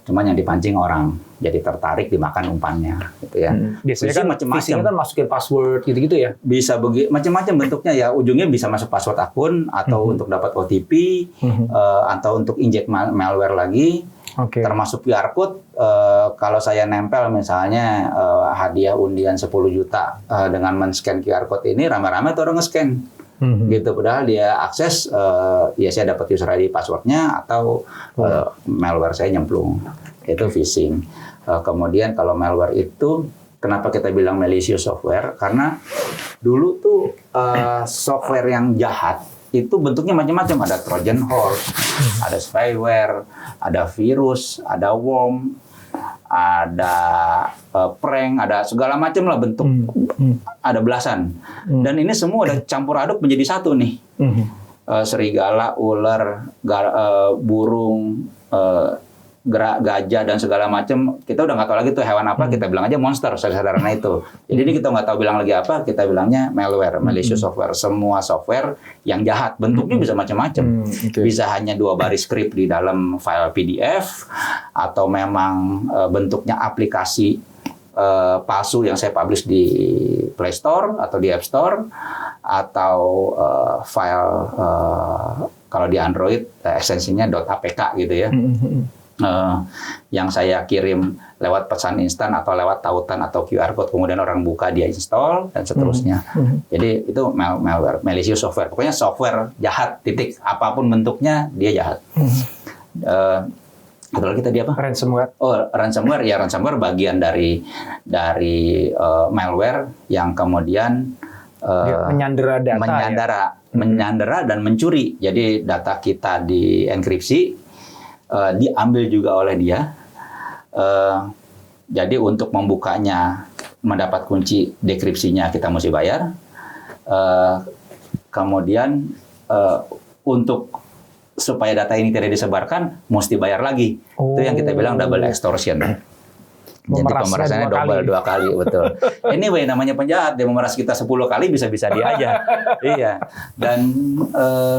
Cuman yang dipancing orang, jadi tertarik dimakan umpannya gitu ya. Biasanya kan macam-macam kan masukin password gitu-gitu ya. Bisa macam-macam bentuknya ya. Ujungnya bisa masuk password akun atau untuk dapat OTP atau untuk injek malware lagi. Termasuk QR code. Kalau saya nempel misalnya hadiah undian 10 juta dengan men-scan QR code ini, rame-rame tuh orang nge-scan. Gitu, padahal dia akses ya saya dapat user ID passwordnya atau malware saya nyemplung, itu phishing. Kemudian kalau malware itu kenapa kita bilang malicious software, karena dulu tuh software yang jahat itu bentuknya macam-macam, ada Trojan horse, ada spyware, ada virus, ada worm, ada prank, ada segala macam lah bentuk, ada belasan. Dan ini semua udah campur aduk menjadi satu nih. Serigala, ular, burung, gajah dan segala macam. Kita udah nggak tahu lagi tuh hewan apa, kita bilang aja monster sederhana itu. Jadi ini kita nggak tahu bilang lagi apa, kita bilangnya malware, malicious software. Semua software yang jahat, bentuknya bisa macam-macam. Bisa hanya 2 baris script di dalam file PDF, atau memang bentuknya aplikasi palsu yang saya publish di Play Store atau di App Store, atau file kalau di Android ekstensinya .apk gitu ya. Yang saya kirim lewat pesan instan atau lewat tautan atau QR code, kemudian orang buka, dia install dan seterusnya. Jadi itu malware, malicious software. Pokoknya software jahat, titik, apapun bentuknya dia jahat. Atau lagi tadi apa? Ransomware. Oh, ransomware ya, ransomware bagian dari malware yang kemudian menyandera data, menyandera dan mencuri. Jadi data kita dienkripsi, diambil juga oleh dia. Jadi untuk membukanya, mendapat kunci dekripsinya kita mesti bayar. Kemudian untuk supaya data ini tidak disebarkan, mesti bayar lagi. Itu yang kita bilang double extortion. Jadi pemerasannya double 2 kali, betul. Anyway, namanya penjahat, dia memeras kita 10 kali, bisa-bisa dia aja. Iya. Dan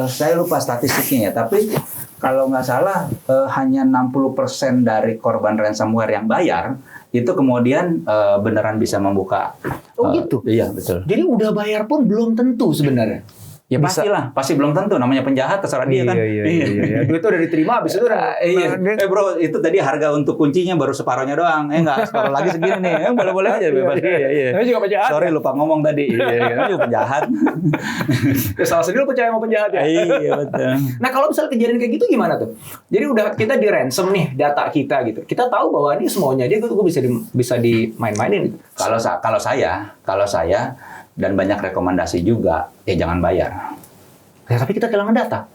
saya lupa statistiknya ya, tapi kalau nggak salah hanya 60% dari korban ransomware yang bayar, itu kemudian beneran bisa membuka. Oh gitu? Iya, betul. Jadi udah bayar pun belum tentu sebenarnya. Ya pastilah, pasti belum tentu, namanya penjahat, terserah dia kan. Iya. Duit itu udah diterima, habis itu udah. Bro, itu tadi harga untuk kuncinya baru separohnya doang. Enggak, separuh lagi segini nih. Boleh-boleh aja bebas. Iya. Saya juga penjahat. Sorry lupa ngomong tadi. Iya, juga penjahat. Ya, salah sendiri percaya sama penjahat ya. Iya, betul. Nah, kalau misalnya kejadian kayak gitu gimana tuh? Jadi udah kita di ransom nih data kita gitu. Kita tahu bahwa ini semuanya dia gue bisa dimain-mainin gitu. Kalau saya dan banyak rekomendasi juga, ya jangan bayar. Ya, tapi kita kehilangan data.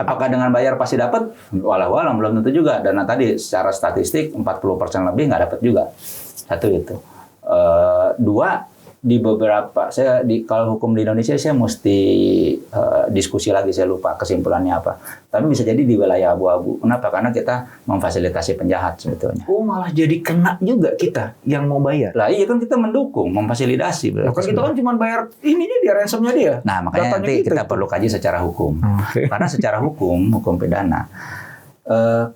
Apakah dengan bayar pasti dapat? Walau belum tentu juga. Dan tadi secara statistik 40% lebih nggak dapat juga. Satu itu. 2, di beberapa kalau hukum di Indonesia saya mesti diskusi lagi, saya lupa kesimpulannya apa. Tapi bisa jadi di wilayah abu-abu. Kenapa? Karena kita memfasilitasi penjahat sebetulnya. Oh, malah jadi kena juga kita yang mau bayar. Lah iya kan kita mendukung, memfasilitasi. Kan kita kan cuma bayar ininya dia, ransomnya dia. Nah makanya nanti kita perlu kaji secara hukum. Karena secara hukum pidana,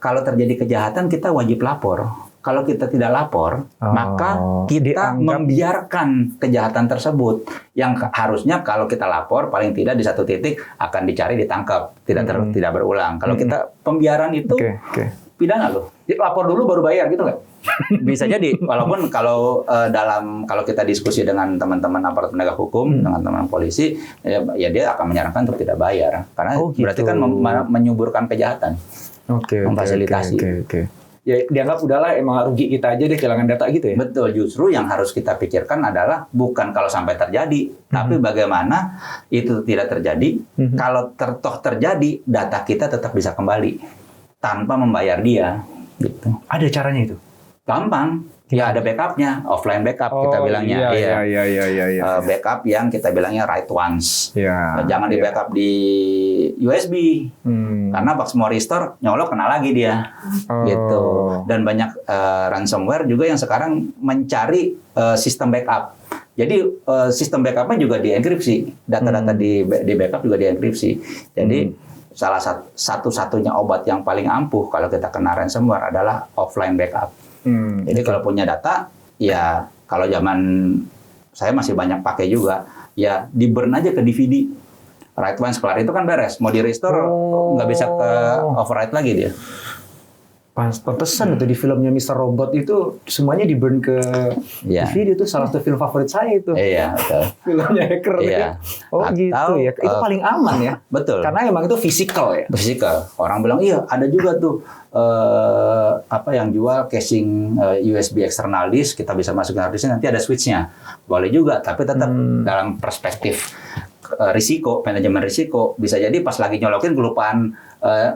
kalau terjadi kejahatan kita wajib lapor. Kalau kita tidak lapor, maka kita membiarkan kejahatan tersebut. Yang harusnya kalau kita lapor, paling tidak di satu titik akan dicari, ditangkap, tidak berulang. Kalau kita pembiaran itu pidana loh. Jadi lapor dulu baru bayar gitu nggak? Bisa jadi, walaupun kalau kita diskusi dengan teman-teman aparat penegak hukum, dengan teman polisi, ya dia akan menyarankan untuk tidak bayar, karena berarti kan menyuburkan kejahatan, memfasilitasi. Ya dianggap udahlah emang rugi kita aja deh kehilangan data gitu ya. Betul, justru yang harus kita pikirkan adalah bukan kalau sampai terjadi, tapi bagaimana itu tidak terjadi. Kalau terjadi, data kita tetap bisa kembali. tanpa membayar dia. Gitu. Ada caranya itu? Gampang. Ya ada backupnya, offline backup kita bilangnya. Iya. Backup yang kita bilangnya write once. Iya. Jangan di backup di USB. Karena pas mau restore nyolok kena lagi dia. Gitu. Dan banyak ransomware juga yang sekarang mencari sistem backup. Jadi sistem backupnya juga dienkripsi. Data-data di backup juga dienkripsi. Jadi salah satu-satunya obat yang paling ampuh kalau kita kena ransomware adalah offline backup. Jadi kalau punya data, ya kalau zaman saya masih banyak pakai juga, ya di burn aja ke DVD. Write once kelar itu kan beres. Mau di restore nggak bisa ke overwrite lagi dia. Pantesan itu di filmnya Mr. Robot itu semuanya di burn ke DVD, itu salah satu film favorit saya itu. Iya, betul. Filmnya hacker. Iya. Oh gitu ya. Itu paling aman ya. Betul. Karena emang itu fisikal ya. Fisikal. Orang bilang iya ada juga tuh yang jual casing USB external disk, kita bisa masukin hard disk, nanti ada switch-nya. Boleh juga, tapi tetap dalam perspektif risiko, manajemen risiko, bisa jadi pas lagi nyolokin kelupaan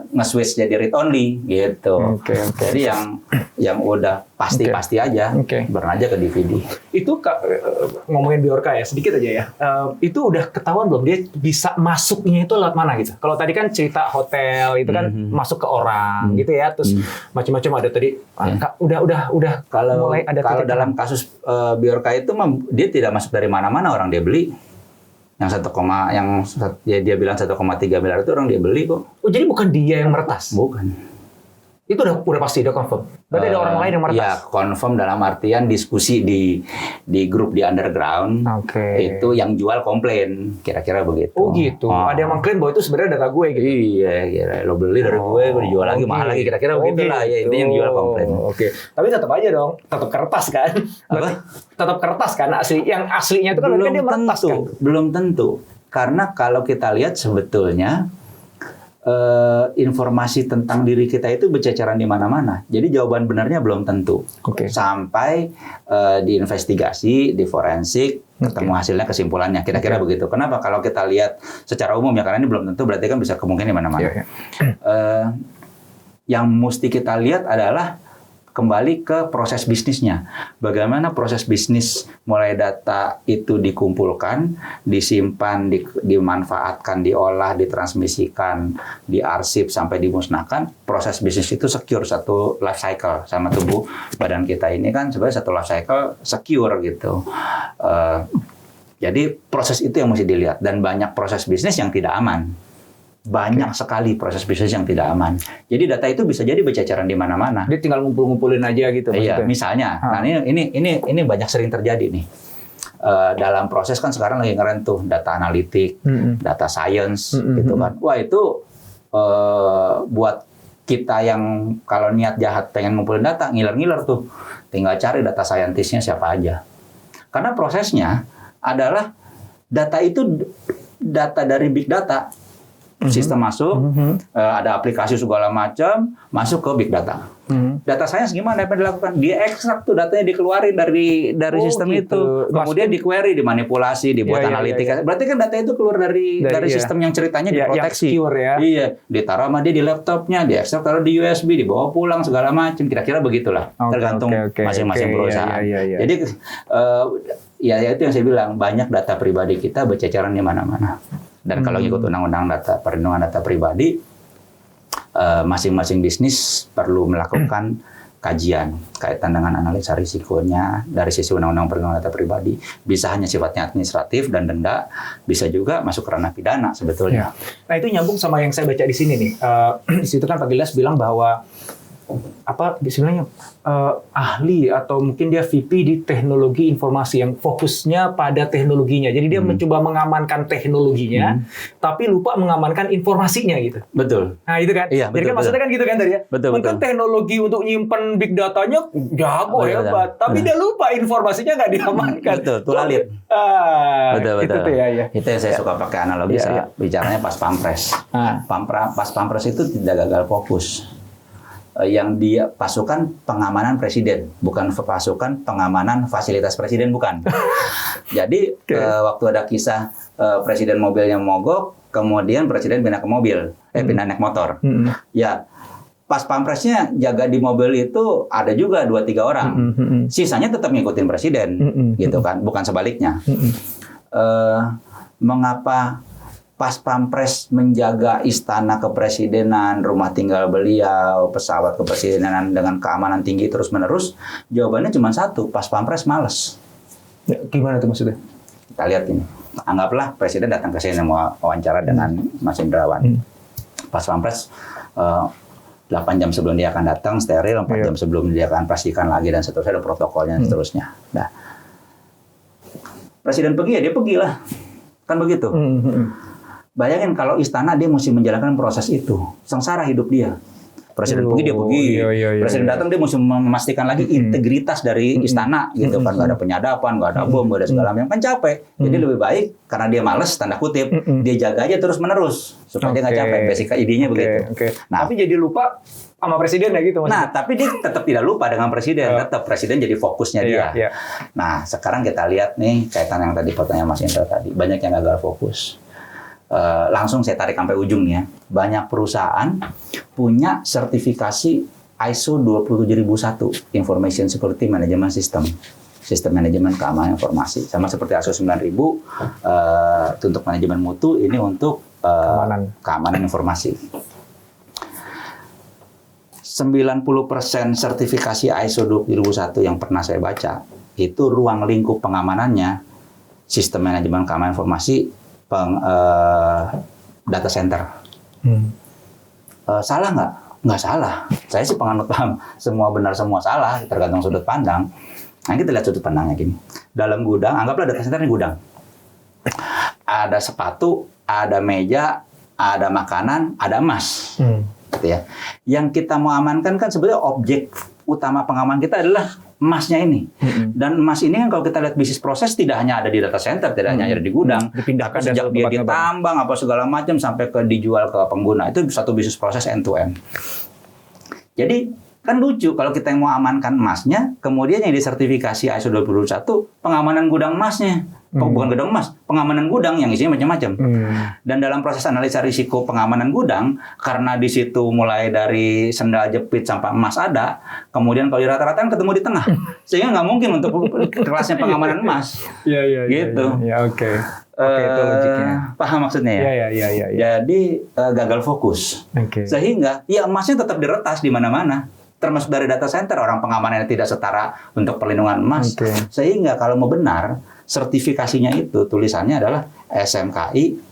nge-switch jadi read only gitu. Jadi yang udah pasti aja, burn aja ke DVD. Itu ngomongin Bjorka ya, sedikit aja ya. Itu udah ketahuan belum dia bisa masuknya itu lewat mana gitu? Kalau tadi kan cerita hotel itu kan masuk ke orang gitu ya, terus macam-macam ada tadi. Udah Kalau mulai ada dalam kasus Bjorka itu dia tidak masuk dari mana-mana, orang dia beli. Yang dia bilang 1,3 miliar itu orang dia beli kok. Oh, jadi bukan dia yang meretas? Bukan. Itu udah pasti, udah confirm. Berarti ada orang lain yang meretas? Ya, confirm dalam artian diskusi di grup di underground. Itu yang jual komplain, kira-kira begitu. Oh gitu. Ada yang mengklaim bahwa itu sebenarnya data gue gitu. Iya, kira lo beli dari gue dijual lagi mahal lagi, kira-kira begitu lah. Ya, itu yang jual komplain. Tapi tetap aja dong, tetap kertas kan? Apa? Tetap kertas kan asli. Yang aslinya itu kan belum dia meretas kan? Belum tentu. Karena kalau kita lihat sebetulnya informasi tentang diri kita itu berceceran di mana-mana. Jadi jawaban benarnya belum tentu. Sampai diinvestigasi, di forensik, ketemu hasilnya, kesimpulannya. Kira-kira begitu. Kenapa? Kalau kita lihat secara umum ya, karena ini belum tentu, berarti kan bisa kemungkinan di mana-mana. Yang mesti kita lihat adalah kembali ke proses bisnisnya. Bagaimana proses bisnis mulai data itu dikumpulkan, disimpan, dimanfaatkan, diolah, ditransmisikan, diarsip sampai dimusnahkan. Proses bisnis itu secure, satu life cycle. Sama tubuh badan kita ini kan sebenarnya satu life cycle secure gitu. Jadi proses itu yang mesti dilihat, dan banyak proses bisnis yang tidak aman. Banyak sekali proses bisnis yang tidak aman. Jadi data itu bisa jadi berceceran di mana-mana. Dia tinggal ngumpul-ngumpulin aja gitu. Iya, misalnya. Nah, ini banyak sering terjadi nih. Dalam proses kan sekarang lagi ngeren tuh data analitik, data science gitu kan. Wah, itu buat kita yang kalau niat jahat pengen ngumpulin data, ngiler-ngiler tuh. Tinggal cari data scientist-nya siapa aja. Karena prosesnya adalah data itu data dari big data. Sistem masuk, ada aplikasi segala macam, masuk ke big data. Data science gimana yang dilakukan? Dia ekstrak tuh datanya, dikeluarin dari sistem itu. Kemudian di-query, dimanipulasi, dibuat analitika. Berarti kan data itu keluar dari sistem yang ceritanya diproteksi. Iya, ditaruh sama dia di laptopnya, diekstrak, taruh di USB, dibawa pulang segala macam. Kira-kira begitulah. Tergantung masing-masing perusahaan. Jadi ya itu yang saya bilang, banyak data pribadi kita berceceran di mana-mana. Dan kalau ikut undang-undang perlindungan data pribadi, masing-masing bisnis perlu melakukan kajian kaitan dengan analisa risikonya dari sisi undang-undang perlindungan data pribadi. Bisa hanya sifatnya administratif dan denda, bisa juga masuk ke ranah pidana sebetulnya. Nah, itu nyambung sama yang saya baca di sini nih. Di situ kan Pak Gilas bilang bahwa istilahnya ahli atau mungkin dia VP di teknologi informasi yang fokusnya pada teknologinya. Jadi dia mencoba mengamankan teknologinya, tapi lupa mengamankan informasinya gitu. Betul. Nah itu kan. Iya, jadi kan maksudnya kan gitu kan tadi ya. Mungkin teknologi untuk nyimpen big datanya jago hebat, tapi dia lupa informasinya nggak diamankan. Betul, tulalit. Betul. Itu tuh ya. Itu yang saya suka pakai analogi. Saya bicaranya pas pampres. Pas pampres itu tidak gagal fokus. Yang dia pasukan pengamanan presiden, bukan pasukan pengamanan fasilitas presiden, bukan. Jadi waktu ada kisah presiden mobilnya mogok, kemudian presiden pindah ke mobil, pindah naik motor. Ya pas pampresnya jaga di mobil itu ada juga 2-3 orang. Sisanya tetap ngikutin presiden, gitu kan, bukan sebaliknya. Mengapa pas pampres menjaga istana kepresidenan, rumah tinggal beliau, pesawat kepresidenan dengan keamanan tinggi terus-menerus? Jawabannya cuma satu, pas pampres males. Ya, gimana tuh maksudnya? Kita lihat ini. Anggaplah presiden datang ke sini mau wawancara dengan Mas Indrawan. Pas pampres 8 jam sebelum dia akan datang, steril, 4 jam sebelum dia akan pastikan lagi, dan seterusnya, ada protokolnya dan seterusnya. Nah, presiden pergi ya dia pergilah. Kan begitu. Bayangin kalau istana dia mesti menjalankan proses itu. Sengsara hidup dia. Presiden pergi dia pergi. Presiden datang dia mesti memastikan lagi integritas dari istana gitu kan, nggak ada penyadapan, nggak ada bom, nggak ada segala macam, kan capek. Jadi lebih baik karena dia males, tanda kutip, dia jaga aja terus menerus supaya dia nggak capek. Basic idenya begitu. Nah, tapi jadi lupa sama presiden ya gitu maksudnya. Nah, tapi dia tetap tidak lupa dengan presiden. Tetap presiden jadi fokusnya dia. Nah, sekarang kita lihat nih kaitan yang tadi pertanyaan Mas Indra tadi, banyak yang gagal fokus. Langsung saya tarik sampai ujung ya. Banyak perusahaan punya sertifikasi ISO 27001 Information Security Management System. Sistem manajemen keamanan informasi. Sama seperti ISO 9000 untuk manajemen mutu, ini untuk keamanan informasi. 90% sertifikasi ISO 27001 yang pernah saya baca, itu ruang lingkup pengamanannya sistem manajemen keamanan informasi data center. Salah nggak? Nggak salah. Saya sih penganut paham semua benar semua salah, tergantung sudut pandang. Nah, kita lihat sudut pandangnya gini. Dalam gudang, anggaplah data center ini gudang. Ada sepatu, ada meja, ada makanan, ada emas. Gitu ya. Yang kita mau amankan kan sebenarnya objek utama pengaman kita adalah emasnya ini. Dan emas ini kan kalau kita lihat bisnis proses tidak hanya ada di data center, tidak hanya ada di gudang, dipindahkan sejak dia ditambang apa segala macam sampai ke dijual ke pengguna. Itu satu bisnis proses end to end. Jadi kan lucu kalau kita yang mau amankan emasnya, kemudian yang disertifikasi ISO 27001 pengamanan gudang emasnya. Bukan gudang emas, pengamanan gudang yang isinya macam-macam. Dan dalam proses analisa risiko pengamanan gudang, karena di situ mulai dari sendal jepit sampai emas ada, kemudian kalau di rata-rata ketemu di tengah, sehingga nggak mungkin untuk kelasnya pengamanan emas. Gitu. Oke, itu logiknya. Paham maksudnya ya? Iya. Jadi gagal fokus. Sehingga ya emasnya tetap diretas di mana-mana. Termasuk dari data center, orang pengamanannya tidak setara untuk perlindungan emas. Sehingga kalau mau benar, sertifikasinya itu tulisannya adalah SMKI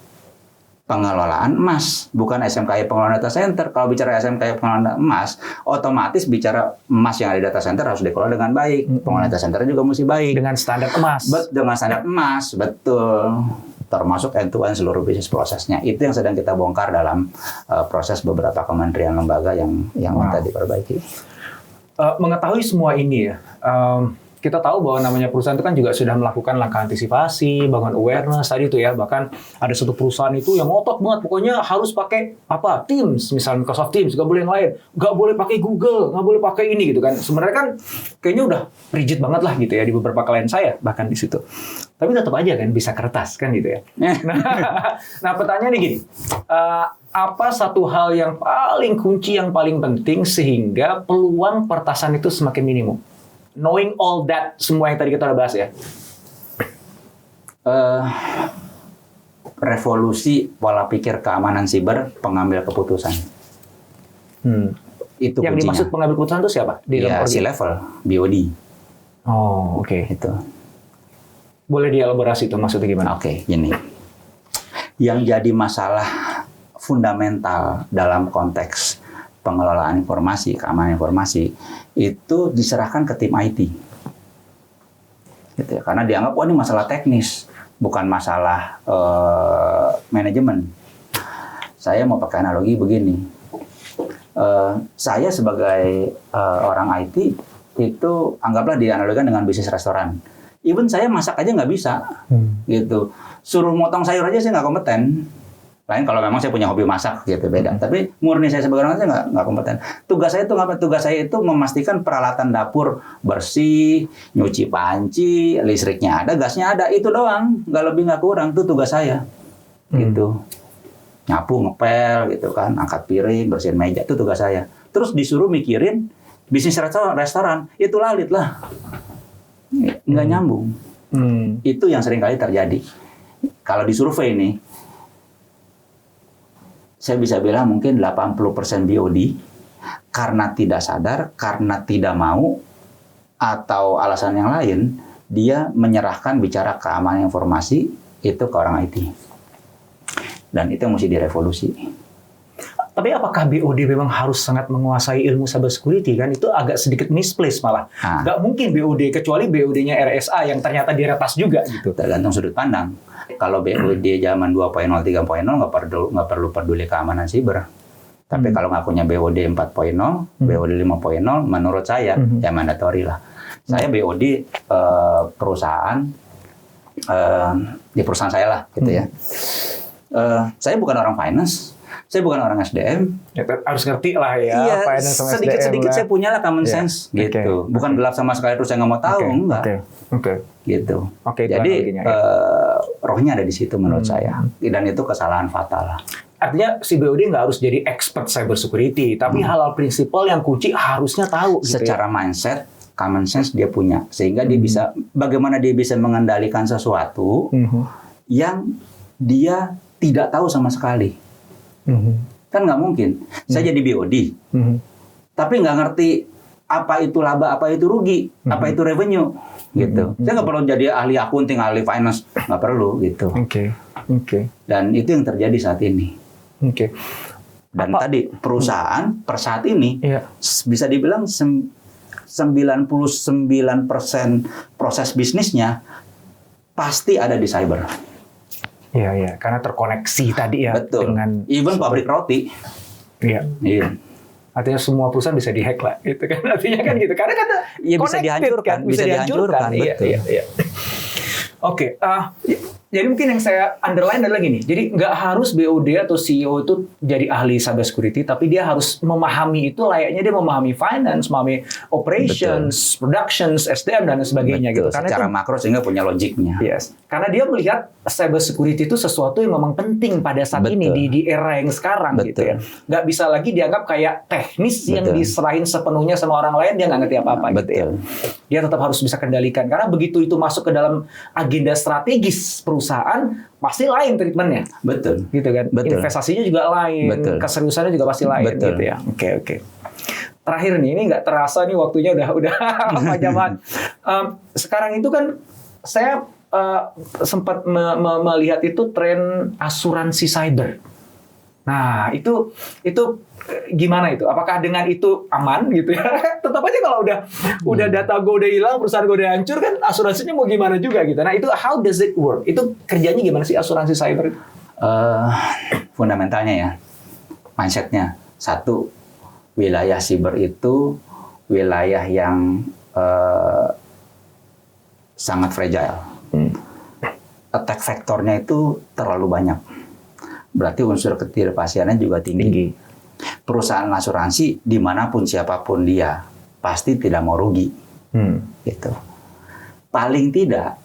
pengelolaan emas, bukan SMKI pengelolaan data center. Kalau bicara SMKI pengelolaan emas, otomatis bicara emas yang ada di data center harus dikelola dengan baik. Pengelolaan data center juga mesti baik. Dengan standar emas. Dengan standar emas, betul. Termasuk end-to-end seluruh bisnis prosesnya. Itu yang sedang kita bongkar dalam proses beberapa kementerian lembaga yang minta diperbaiki. Mengetahui semua ini ya, kita tahu bahwa namanya perusahaan itu kan juga sudah melakukan langkah antisipasi, bangun awareness tadi itu ya. Bahkan ada satu perusahaan itu yang ngotot banget, pokoknya harus pakai apa Teams, misalnya Microsoft Teams, nggak boleh yang lain, nggak boleh pakai Google, nggak boleh pakai ini gitu kan. Sebenarnya kan kayaknya udah rigid banget lah gitu ya di beberapa klien saya bahkan di situ. Tapi tetap aja kan bisa kertas kan gitu ya. Nah pertanyaannya gini, apa satu hal yang paling kunci, yang paling penting sehingga peluang pertasan itu semakin minimum? Knowing all that, semua yang tadi kita udah bahas ya. Revolusi pola pikir keamanan siber pengambil keputusan. Itu yang kuncinya. Dimaksud pengambil keputusan itu siapa? C-level, BOD. Oh, oke. Itu. Boleh dielaborasi itu maksudnya gimana? Oke, gini. Yang jadi masalah fundamental dalam konteks pengelolaan informasi, keamanan informasi, itu diserahkan ke tim IT. Gitu ya. Karena dianggap, ini masalah teknis, bukan masalah manajemen. Saya mau pakai analogi begini. Saya sebagai orang IT, itu anggaplah dianalogikan dengan bisnis restoran. Even saya masak aja nggak bisa, gitu. Suruh motong sayur aja saya nggak kompeten. Lain kalau memang saya punya hobi masak gitu beda. Tapi murni saya sebagai orang saya nggak kompeten. Tugas saya itu apa? Tugas saya itu memastikan peralatan dapur bersih, nyuci panci, listriknya ada, gasnya ada, itu doang. Nggak lebih nggak kurang. Itu tugas saya. Gitu. Nyapu, ngepel gitu kan, angkat piring, bersihin meja, itu tugas saya. terus disuruh mikirin bisnis restoran, itu lalit lah. Nggak nyambung. Itu yang sering kali terjadi. Kalau di survei ini, saya bisa bilang mungkin 80% BOD karena tidak sadar, karena tidak mau, atau alasan yang lain, dia menyerahkan bicara keamanan informasi itu ke orang IT. Dan itu mesti direvolusi. Tapi apakah BOD memang harus sangat menguasai ilmu cyber security kan? Itu agak sedikit misplaced malah. Nggak mungkin BOD, kecuali BOD-nya RSA yang ternyata diretas juga gitu. Tergantung sudut pandang. Kalau BOD zaman 2.0, 3.0 nggak perlu peduli keamanan siber. Tapi kalau ngakunya BOD 4.0, BOD 5.0, menurut saya ya mandatory lah. Saya BOD perusahaan di perusahaan saya lah gitu ya. Saya bukan orang finance. Saya bukan orang SDM. Ya, harus ngerti lah ya. Iya, sedikit-sedikit saya punya lah common sense gitu. Bukan gelap sama sekali terus saya nggak mau tahu, enggak. Gitu. Jadi rohnya ada di situ menurut saya. Dan itu kesalahan fatal. Artinya si BOD nggak harus jadi expert cyber security, tapi hal-hal prinsipal yang kunci harusnya tahu. Gitu secara mindset, common sense dia punya, sehingga dia bisa bagaimana dia bisa mengendalikan sesuatu yang dia tidak tahu sama sekali. Kan nggak mungkin. Saya jadi BOD, tapi nggak ngerti apa itu laba, apa itu rugi, apa itu revenue, gitu. Saya nggak perlu jadi ahli akunting, ahli finance, nggak perlu, gitu. Dan itu yang terjadi saat ini. Dan tadi perusahaan per saat ini bisa dibilang 99% proses bisnisnya pasti ada di cyber. Iya, karena terkoneksi tadi ya. Betul. Dengan even pabrik roti. Iya. Artinya semua perusahaan bisa dihack lah, gitu kan? Artinya kan gitu. Karena kata bisa dihancurkan, kan? Bisa dihancurkan. Iya. Oke, jadi mungkin yang saya underline adalah gini. Jadi nggak harus BOD atau CEO itu jadi ahli cyber security, tapi dia harus memahami itu layaknya dia memahami finance, memahami operations, productions, SDM dan sebagainya. Gitu. Karena secara makro sehingga punya logiknya. Yes. Karena dia melihat cyber security itu sesuatu yang memang penting pada saat ini di era yang sekarang gitu ya. Nggak bisa lagi dianggap kayak teknis yang diserahin sepenuhnya sama orang lain, dia nggak ngerti apa-apa gitu ya. Dia tetap harus bisa kendalikan. Karena begitu itu masuk ke dalam agenda strategis perusahaan, pasti lain treatmentnya. Betul. Gitu kan. Investasinya juga lain, keseriusannya juga pasti lain gitu ya. Oke. Terakhir nih, ini nggak terasa nih waktunya udah panjang banget. Sekarang itu kan saya sempat melihat itu tren asuransi cyber. Nah, itu gimana itu? Apakah dengan itu aman gitu ya? Tetap aja kalau udah data gue udah hilang, perusahaan gue udah hancur kan asuransinya mau gimana juga gitu. Nah, itu how does it work? Itu kerjanya gimana sih asuransi cyber? Fundamentalnya ya, mindsetnya. Satu, wilayah cyber itu wilayah yang sangat fragile. Attack vektornya itu terlalu banyak. Berarti unsur ketidakpastiannya juga tinggi. Perusahaan asuransi dimanapun siapapun dia pasti tidak mau rugi. Gitu. Paling tidak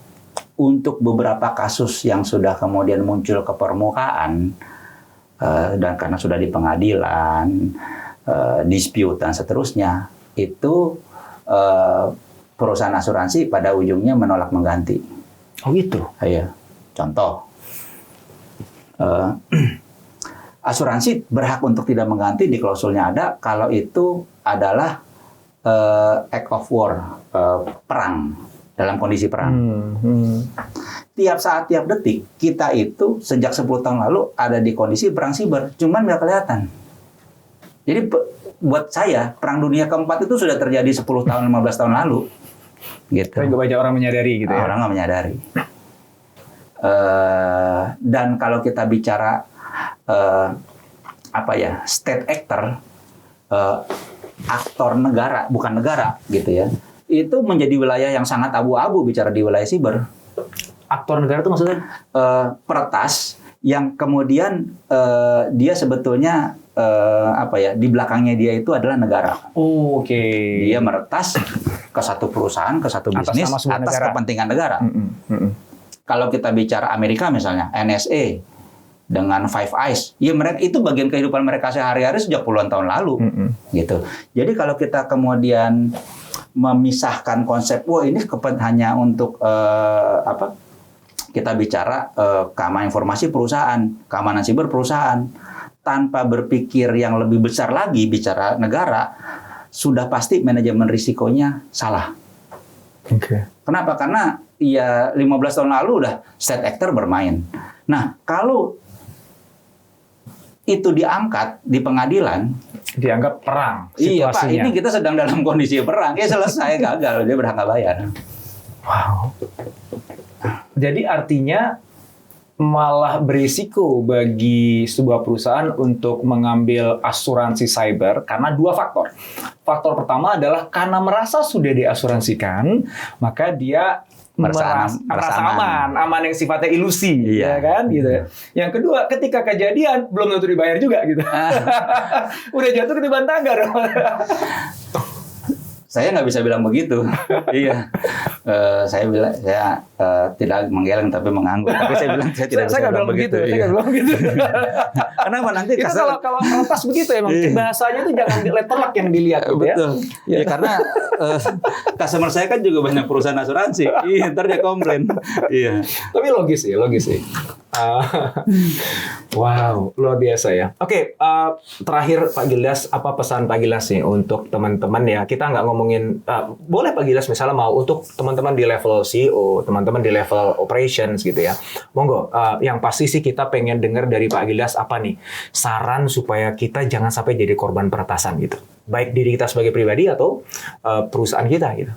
untuk beberapa kasus yang sudah kemudian muncul ke permukaan dan karena sudah di pengadilan, dispute dan seterusnya, itu perusahaan asuransi pada ujungnya menolak mengganti. Oh gitu? Iya. Contoh. Asuransi berhak untuk tidak mengganti, di klausulnya ada kalau itu adalah act of war, perang, dalam kondisi perang. Tiap saat, tiap detik, kita itu sejak 10 tahun lalu ada di kondisi perang siber, cuman nggak kelihatan. Jadi buat saya, perang dunia keempat itu sudah terjadi 10 tahun, 15 tahun lalu. Gitu. Tapi nggak banyak orang menyadari gitu ya? Orang nggak menyadari. Dan kalau kita bicara state actor, aktor negara, bukan negara gitu ya, itu menjadi wilayah yang sangat abu-abu bicara di wilayah siber. Aktor negara itu maksudnya? Peretas yang kemudian dia sebetulnya di belakangnya dia itu adalah negara. Oke. Dia meretas ke satu perusahaan, ke satu bisnis atas kepentingan negara. Kalau kita bicara Amerika misalnya, NSA, dengan Five Eyes. Ya mereka itu bagian kehidupan mereka sehari-hari sejak puluhan tahun lalu, gitu. Jadi kalau kita kemudian memisahkan konsep, wah ini hanya untuk kita bicara keamanan informasi perusahaan, keamanan siber perusahaan, tanpa berpikir yang lebih besar lagi, bicara negara, sudah pasti manajemen risikonya salah. Kenapa? Karena ya 15 tahun lalu udah state actor bermain. Nah, kalau itu diangkat di pengadilan, dianggap perang situasinya. Iya Pak, ini kita sedang dalam kondisi perang. Ya selesai, gagal, dia berhak nggak bayar. Wow. Jadi artinya malah berisiko bagi sebuah perusahaan untuk mengambil asuransi cyber karena dua faktor. Faktor pertama adalah karena merasa sudah diasuransikan, maka dia merasa aman yang sifatnya ilusi, ya kan, gitu. Yang kedua, ketika kejadian belum tentu dibayar juga, gitu. Udah jatuh ketiban tangga dong. Saya nggak bisa bilang begitu. Iya. Saya bilang saya tidak menggeleng tapi mengangguk. Tapi saya bilang saya tidak bisa bilang begitu. Saya nggak bilang begitu. Kenapa nanti itu kalau kertas begitu emang bahasanya itu jangan letterlock yang dilihat, gitu. Betul. Ya karena customer saya kan juga banyak perusahaan asuransi. Iya, ntar dia komplain. Iya. Tapi logis sih. Wow, luar biasa ya. Oke, terakhir Pak Gildas, apa pesan Pak Gildas nih untuk teman-teman ya? Kita nggak ngomongin, boleh Pak Gildas misalnya mau untuk teman-teman di level CEO, teman-teman di level operations gitu ya. Monggo, yang pasti sih kita pengen dengar dari Pak Gildas apa nih? Saran supaya kita jangan sampai jadi korban peretasan gitu. Baik diri kita sebagai pribadi atau perusahaan kita gitu.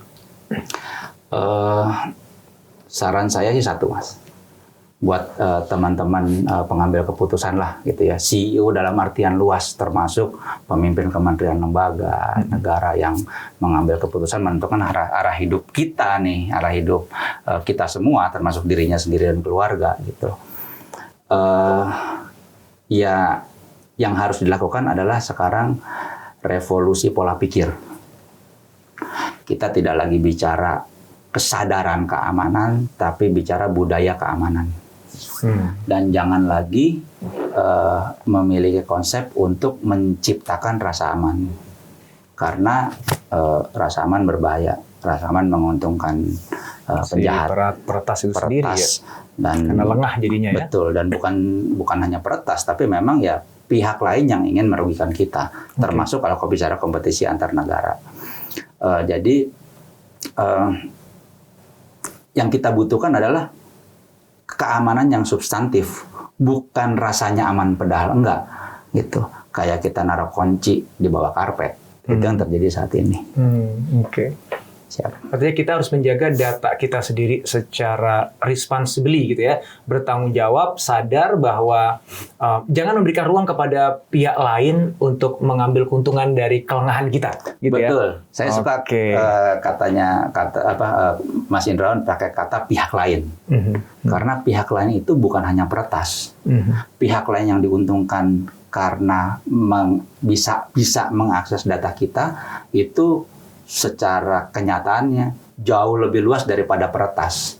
Saran saya sih satu, Mas. Buat teman-teman pengambil keputusan lah gitu ya, CEO dalam artian luas termasuk pemimpin kementerian lembaga negara yang mengambil keputusan menentukan arah hidup kita nih, arah hidup kita semua termasuk dirinya sendiri dan keluarga gitu. Ya yang harus dilakukan adalah sekarang revolusi pola pikir. Kita tidak lagi bicara kesadaran keamanan tapi bicara budaya keamanan. Dan jangan lagi memiliki konsep untuk menciptakan rasa aman, karena rasa aman berbahaya, rasa aman menguntungkan penjahat, peretas itu sendiri ya, dan karena lengah jadinya ya. Betul, dan bukan hanya peretas, tapi memang ya pihak lain yang ingin merugikan kita, termasuk kalau kau bicara kompetisi antar negara. Jadi yang kita butuhkan adalah keamanan yang substantif, bukan rasanya aman padahal enggak, gitu. Kayak kita naruh kunci di bawah karpet, itu yang terjadi saat ini. Oke. Siap. Artinya kita harus menjaga data kita sendiri secara responsibly gitu ya, bertanggung jawab, sadar bahwa jangan memberikan ruang kepada pihak lain untuk mengambil keuntungan dari kelengahan kita. Gitu. Betul. Ya? Saya suka Mas Indrawan pakai kata pihak lain, karena pihak lain itu bukan hanya peretas, pihak lain yang diuntungkan karena bisa mengakses data kita itu secara kenyataannya jauh lebih luas daripada peretas.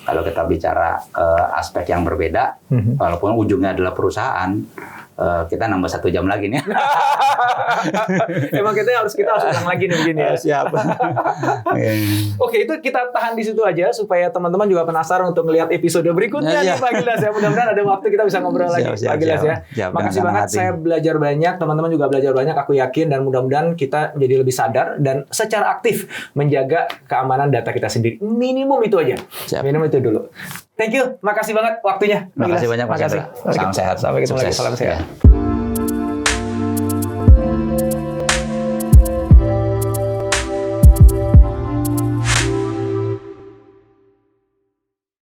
Kalau kita bicara aspek yang berbeda, walaupun ujungnya adalah perusahaan, kita nambah 1 jam lagi nih. Emang kita harus ulang lagi nih begini ya. Siap. Oke, itu kita tahan di situ aja supaya teman-teman juga penasaran untuk melihat episode berikutnya nih Pak Gildas ya. Mudah-mudahan ada waktu kita bisa ngobrol lagi Pak Gildas ya. Makasih banget, saya belajar banyak, teman-teman juga belajar banyak, aku yakin, dan mudah-mudahan kita jadi lebih sadar dan secara aktif menjaga keamanan data kita sendiri. Minimum itu aja. Minimum itu dulu. Thank you, makasih banget waktunya. Makasih banyak, Mas. Salam sehat. Sampai ketemu lagi, salam sehat.